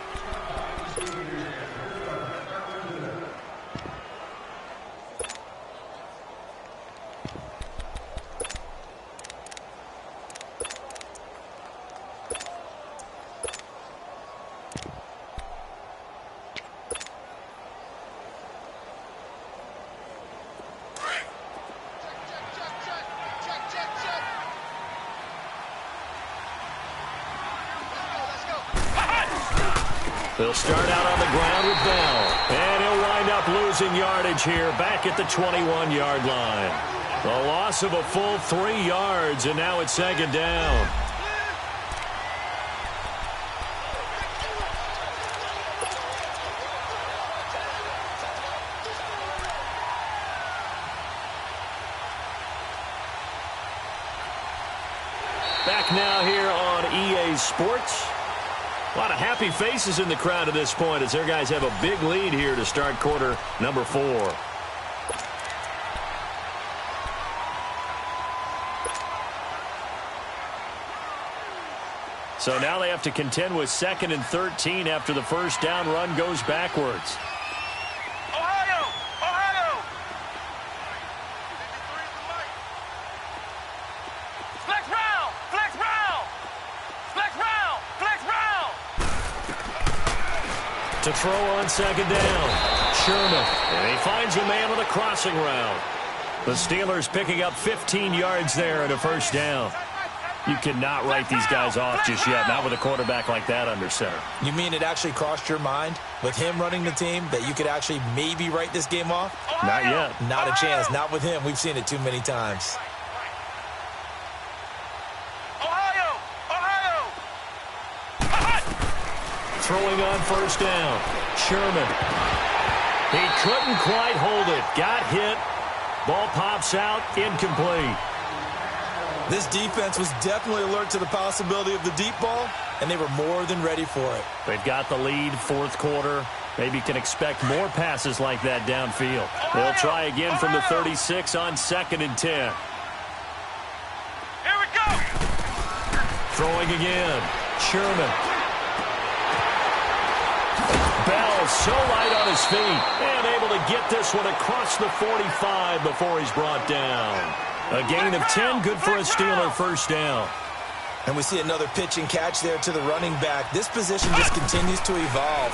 They'll start out on the ground with Bell. And he'll wind up losing yardage here back at the 21-yard line. The loss of a full 3 yards, and now it's second down. Back now here on EA Sports. A lot of happy faces in the crowd at this point as their guys have a big lead here to start quarter number 4. So now they have to contend with 2nd and 13 after the first down run goes backwards. To throw on second down. Sherman. And he finds a man on the crossing route. The Steelers picking up 15 yards there and a first down. You cannot write these guys off just yet, not with a quarterback like that under center. You mean it actually crossed your mind with him running the team that you could actually maybe write this game off? Not yet. Not a chance. Not with him. We've seen it too many times. Throwing on first down. Sherman. He couldn't quite hold it. Got hit. Ball pops out. Incomplete. This defense was definitely alert to the possibility of the deep ball, and they were more than ready for it. They've got the lead, fourth quarter. Maybe can expect more passes like that downfield. They'll try again from the 36 on 2nd and 10. Here we go. Throwing again. Sherman. Bell so light on his feet and able to get this one across the 45 before he's brought down. A gain of 10, good for a Steeler first down. And we see another pitch and catch there to the running back. This position just continues to evolve.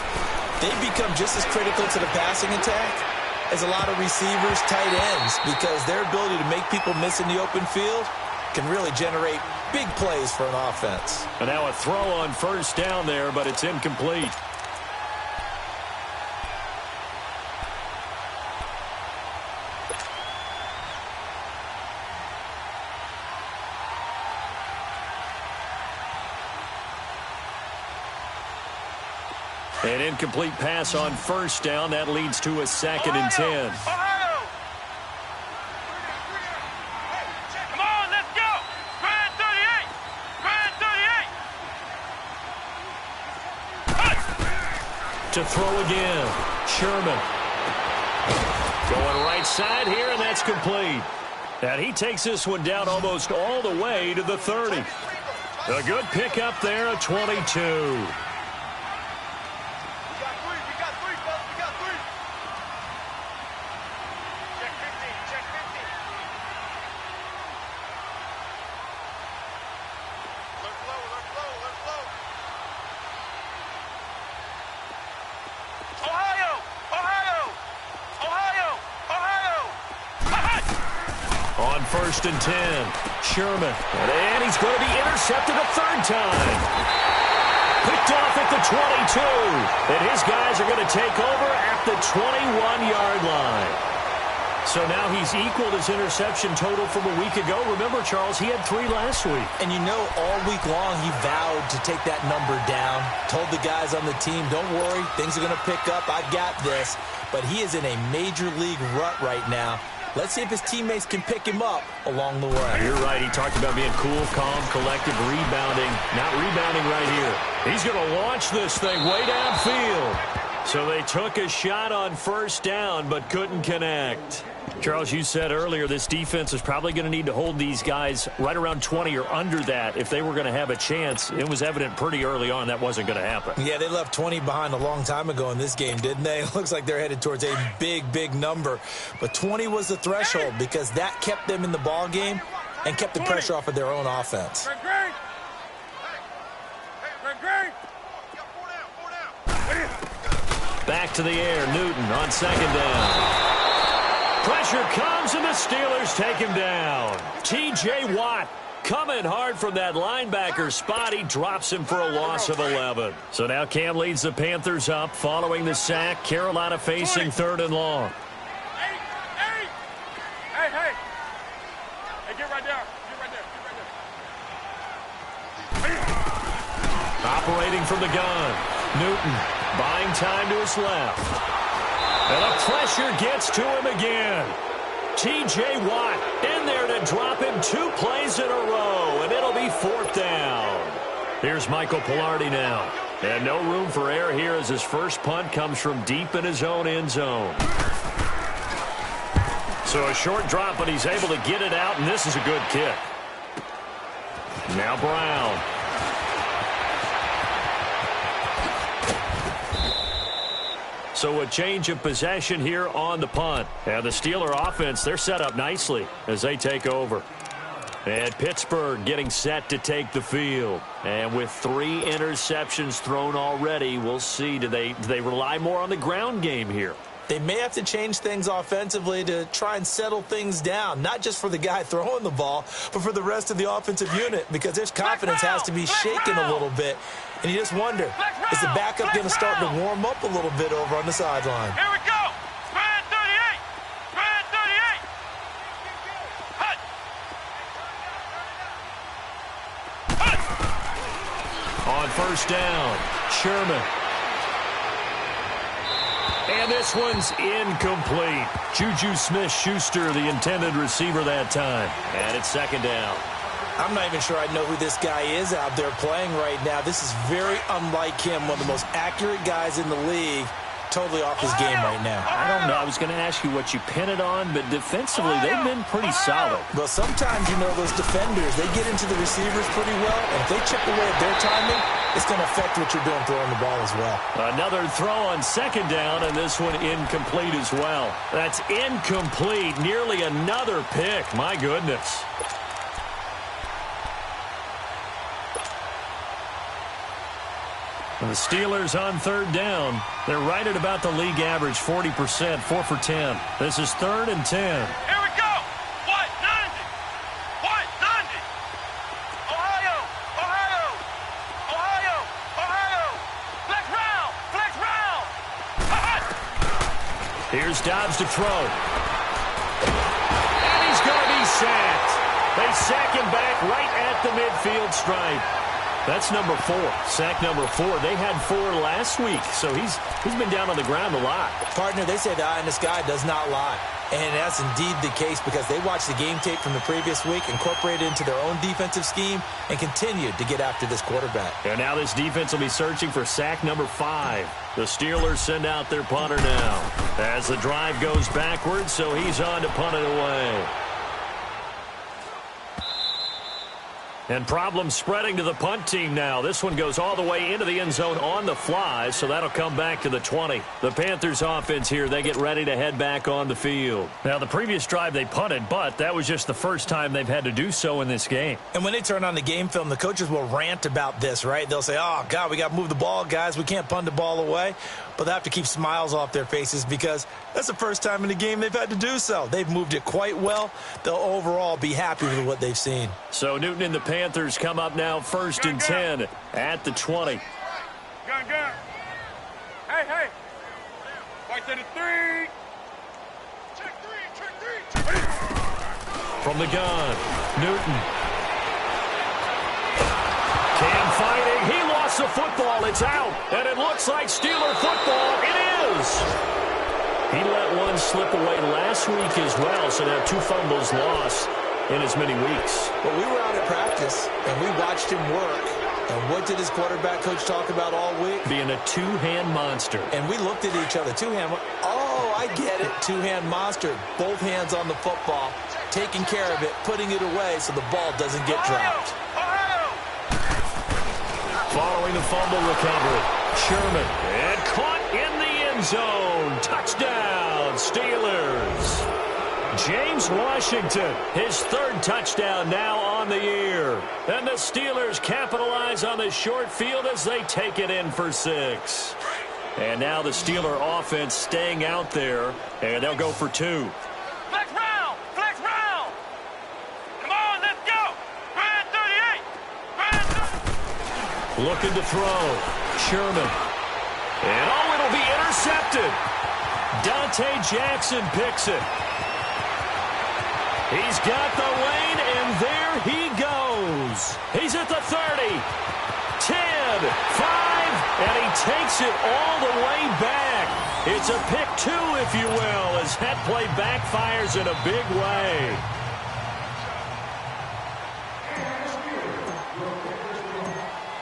They've become just as critical to the passing attack as a lot of receivers, tight ends, because their ability to make people miss in the open field can really generate big plays for an offense. And now a throw on first down there, but it's incomplete. An incomplete pass on first down. That leads to a 2nd and 10. Come on, let's go. Grand 38. Grand 38. To throw again. Sherman. Going right side here, and that's complete. And he takes this one down almost all the way to the 30. A good pickup there, a 22. First and 10. Sherman. And he's going to be intercepted a third time. Picked off at the 22. And his guys are going to take over at the 21-yard line. So now he's equaled his interception total from a week ago. Remember, Charles, he had 3 last week. And you know, all week long he vowed to take that number down. Told the guys on the team, don't worry, things are going to pick up. I got this. But he is in a major league rut right now. Let's see if his teammates can pick him up along the way. You're right. He talked about being cool, calm, collective, rebounding. Not rebounding right here. He's going to launch this thing way downfield. So they took a shot on first down but couldn't connect. Charles, you said earlier this defense is probably going to need to hold these guys right around 20 or under that if they were going to have a chance. It was evident pretty early on that wasn't going to happen. Yeah, they left 20 behind a long time ago in this game, didn't they? It looks like they're headed towards a big, big number. But 20 was the threshold because that kept them in the ball game and kept the pressure off of their own offense. Back to the air, Newton on second down. Pressure comes, and the Steelers take him down. T.J. Watt coming hard from that linebacker spot. He drops him for a loss of 11. So now Cam leads the Panthers up following the sack. Carolina facing 3rd and long. Hey, get right there. Operating from the gun. Newton buying time to his left. And the pressure gets to him again. T.J. Watt in there to drop him 2 plays in a row, and it'll be 4th down. Here's Michael Pilardi now. And no room for error here as his first punt comes from deep in his own end zone. So a short drop, but he's able to get it out, and this is a good kick. Now Brown. So a change of possession here on the punt. And the Steeler offense, they're set up nicely as they take over. And Pittsburgh getting set to take the field. And with 3 interceptions thrown already, we'll see. Do they rely more on the ground game here? They may have to change things offensively to try and settle things down, not just for the guy throwing the ball, but for the rest of the offensive unit, because their confidence has to be shaken a little bit. And you just wonder, is the backup going to start to warm up a little bit over on the sideline? Here we go. Spread 38. Spread 38. Hut. On first down, Sherman. And this one's incomplete. Juju Smith-Schuster, the intended receiver that time. And it's 2nd down. I'm not even sure I know who this guy is out there playing right now. This is very unlike him, one of the most accurate guys in the league. Totally off his game right now. I don't know. I was going to ask you what you pin it on, but defensively, they've been pretty solid. Well, sometimes, those defenders, they get into the receivers pretty well, and if they chip away at their timing, it's going to affect what you're doing throwing the ball as well. Another throw on 2nd down, and this one incomplete as well. That's incomplete. Nearly another pick. My goodness. And the Steelers on 3rd down. They're right at about the league average, 40%, 4 for 10. This is 3rd and 10. Here we go. What? 90. What? 90. Ohio. Flex round. Here's Dobbs to throw. And he's going to be sacked. They sack him back right at the midfield stripe. That's number 4. Sack number 4. They had 4 last week, so he's been down on the ground a lot. Partner, they say the eye in the sky does not lie. And that's indeed the case because they watched the game tape from the previous week, incorporated it into their own defensive scheme, and continued to get after this quarterback. And now this defense will be searching for sack number 5. The Steelers send out their punter now as the drive goes backwards, so he's on to punt it away. And problems spreading to the punt team now. This one goes all the way into the end zone on the fly, so that'll come back to the 20. The Panthers offense here, they get ready to head back on the field. Now, the previous drive they punted, but that was just the first time they've had to do so in this game. And when they turn on the game film, the coaches will rant about this, right? They'll say, oh, God, we got to move the ball, guys. We can't punt the ball away. But they have to keep smiles off their faces because that's the first time in the game they've had to do so. They've moved it quite well. They'll overall be happy with what they've seen. So Newton and the Panthers come up now 1st and 10 at the 20. Gun. Hey. Right to the 3. Check 3. From the gun, Newton. Cam fighting. He lost the football. It's out. And it looks like Steeler football. It is. He let one slip away last week as well, so now 2 fumbles lost in as many weeks. Well, we were out at practice, and we watched him work. And what did his quarterback coach talk about all week? Being a two-hand monster. And we looked at each other. Two-hand. Oh, I get it. Two-hand monster. Both hands on the football, taking care of it, putting it away so the ball doesn't get dropped. Following the fumble recovery, Sherman. And caught in the end zone. Touchdown, Steelers. James Washington, his 3rd touchdown now on the year. And the Steelers capitalize on the short field as they take it in for 6. And now the Steeler offense staying out there, and they'll go for 2. Flex round! Flex round! Come on, let's go! Brand 38! Brand 30! Looking to throw. Sherman. And it'll be intercepted. Dante Jackson picks it. He's got the lane, and there he goes. He's at the 30, 10, 5, and he takes it all the way back. It's a pick 2, if you will, as that play backfires in a big way.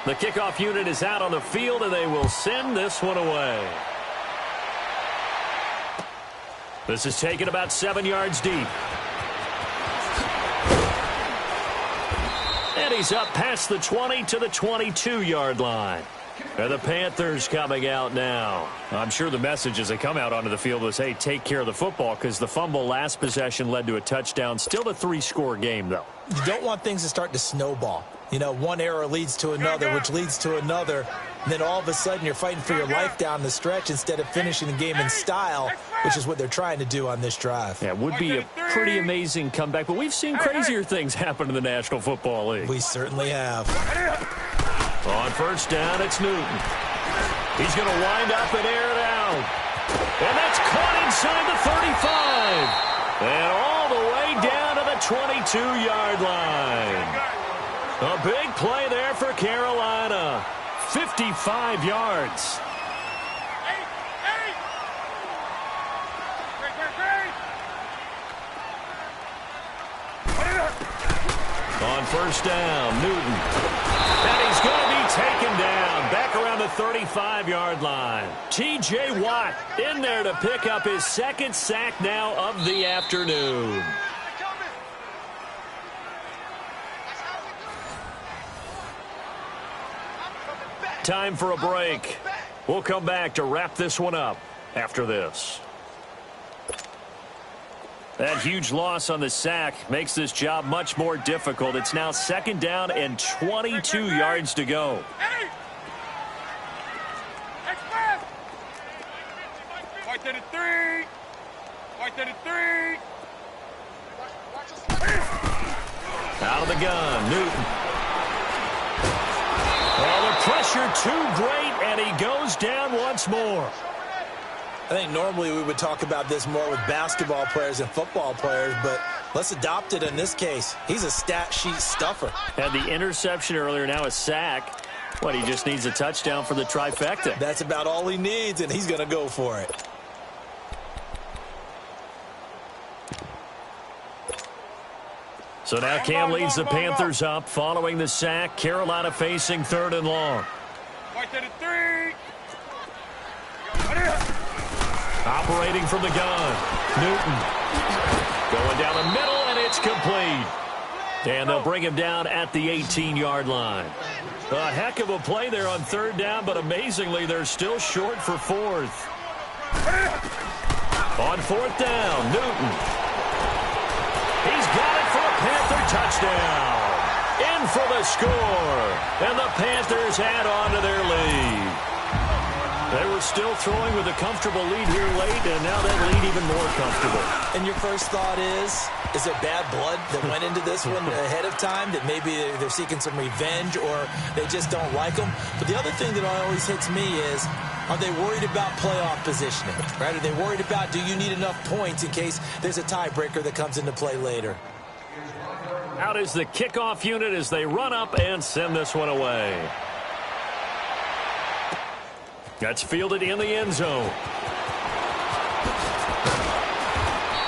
The kickoff unit is out on the field, and they will send this one away. This is taken about 7 yards deep. And he's up past the 20 to the 22-yard line. And the Panthers coming out now. I'm sure the message as they come out onto the field was, hey, take care of the football, because the fumble last possession led to a touchdown. Still a 3-score game, though. You don't want things to start to snowball. You know, one error leads to another, which leads to another. And then all of a sudden you're fighting for your life down the stretch instead of finishing the game in style, which is what they're trying to do on this drive. Yeah, it would be a pretty amazing comeback, but we've seen crazier things happen in the National Football League. We certainly have. On first down, it's Newton. He's going to wind up and air it out. And that's caught inside the 35. And all the way down to the 22-yard line. A big play there for Carolina. 55 yards. On first down, Newton. And he's going to be taken down back around the 35-yard line. T.J. Watt in there to pick up his 2nd sack now of the afternoon. Time for a break. We'll come back to wrap this one up after this. That huge loss on the sack makes this job much more difficult. It's now 2nd down and 22 yards to go. White to the 3. White to the 3. Out of the gun, Newton. Oh, the pressure too great, and he goes down once more. I think normally we would talk about this more with basketball players and football players, but let's adopt it in this case. He's a stat sheet stuffer. Had the interception earlier, now a sack. What, he just needs a touchdown for the trifecta. That's about all he needs, and he's going to go for it. So now Cam leads the Panthers up following the sack. Carolina facing 3rd and long. White to the 3. Operating from the gun, Newton. Going down the middle, and it's complete. And they'll bring him down at the 18-yard line. A heck of a play there on 3rd down, but amazingly, they're still short for 4th. On 4th down, Newton. He's got it for a Panther touchdown. In for the score. And the Panthers add on to their lead. They were still throwing with a comfortable lead here late, and now that lead even more comfortable. And your first thought is there bad blood that went into this one ahead of time, that maybe they're seeking some revenge or they just don't like them? But the other thing that always hits me is, are they worried about playoff positioning? Right? Are they worried about, do you need enough points in case there's a tiebreaker that comes into play later? Out is the kickoff unit as they run up and send this one away. That's fielded in the end zone.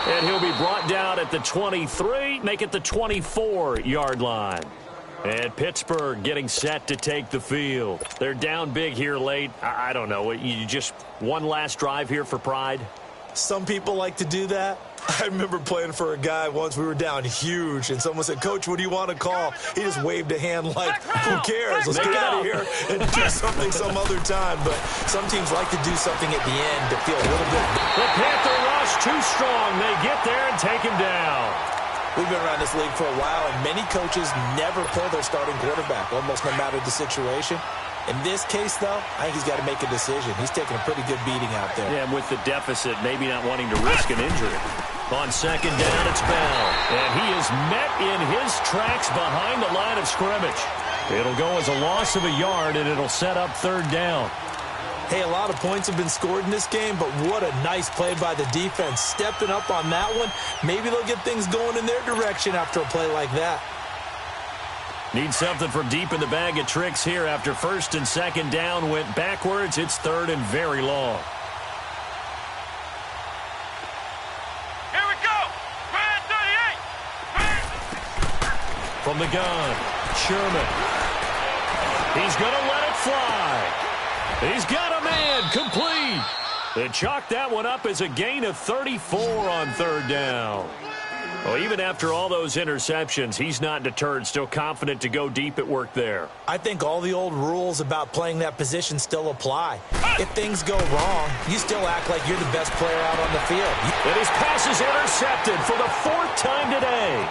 And he'll be brought down at the 23, make it the 24-yard line. And Pittsburgh getting set to take the field. They're down big here late. I don't know. You just one last drive here for pride? Some people like to do that. I remember playing for a guy once. We were down huge, and someone said, "Coach, what do you want to call?" He just waved a hand like, "Who cares? Let's get out of here and do something some other time." But some teams like to do something at the end to feel a little bit. The Panther rush too strong. They get there and take him down. We've been around this league for a while, and many coaches never pull their starting quarterback, almost no matter the situation. In this case, though, I think he's got to make a decision. He's taking a pretty good beating out there. Yeah, and with the deficit, maybe not wanting to risk an injury. On second down, it's Bell. And he is met in his tracks behind the line of scrimmage. It'll go as a loss of a yard, and it'll set up third down. Hey, a lot of points have been scored in this game, but what a nice play by the defense. Stepping up on that one. Maybe they'll get things going in their direction after a play like that. Need something from deep in the bag of tricks here after first and second down went backwards. It's third and very long. Here we go. Brand 38. From the gun, Sherman. He's going to let it fly. He's got a man, complete. They chalked that one up as a gain of 34 on third down. Well, even after all those interceptions, he's not deterred, still confident to go deep at work there. I think all the old rules about playing that position still apply. If things go wrong, you still act like you're the best player out on the field. And his pass is intercepted for the fourth time today.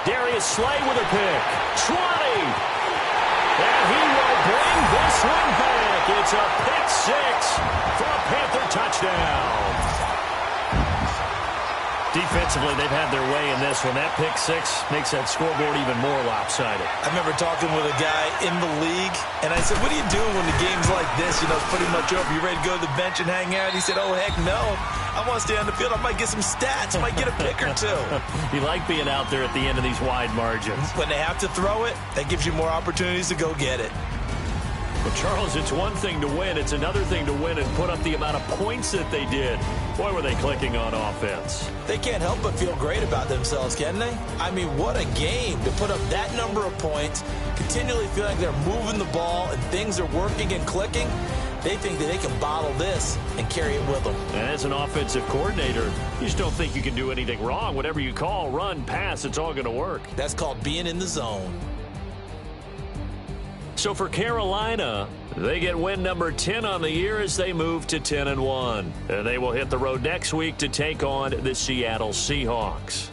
Darius Slay with a pick. 20. And he will bring this one back. It's a pick six for a Panther touchdown. Defensively, they've had their way in this one. That pick six makes that scoreboard even more lopsided. I remember talking with a guy in the league, and I said, "What do you do when the game's like this? You know, it's pretty much over. You ready to go to the bench and hang out?" He said, "Oh, heck no. I want to stay on the field. I might get some stats. I might get a pick or two." You like being out there at the end of these wide margins. When they have to throw it, that gives you more opportunities to go get it. Well, Charles, it's one thing to win. It's another thing to win and put up the amount of points that they did. Boy, were they clicking on offense. They can't help but feel great about themselves, can they? I mean, what a game to put up that number of points, continually feel like they're moving the ball and things are working and clicking. They think that they can bottle this and carry it with them. And as an offensive coordinator, you just don't think you can do anything wrong. Whatever you call, run, pass, it's all going to work. That's called being in the zone. So for Carolina, they get win number 10 on the year as they move to 10-1. And they will hit the road next week to take on the Seattle Seahawks.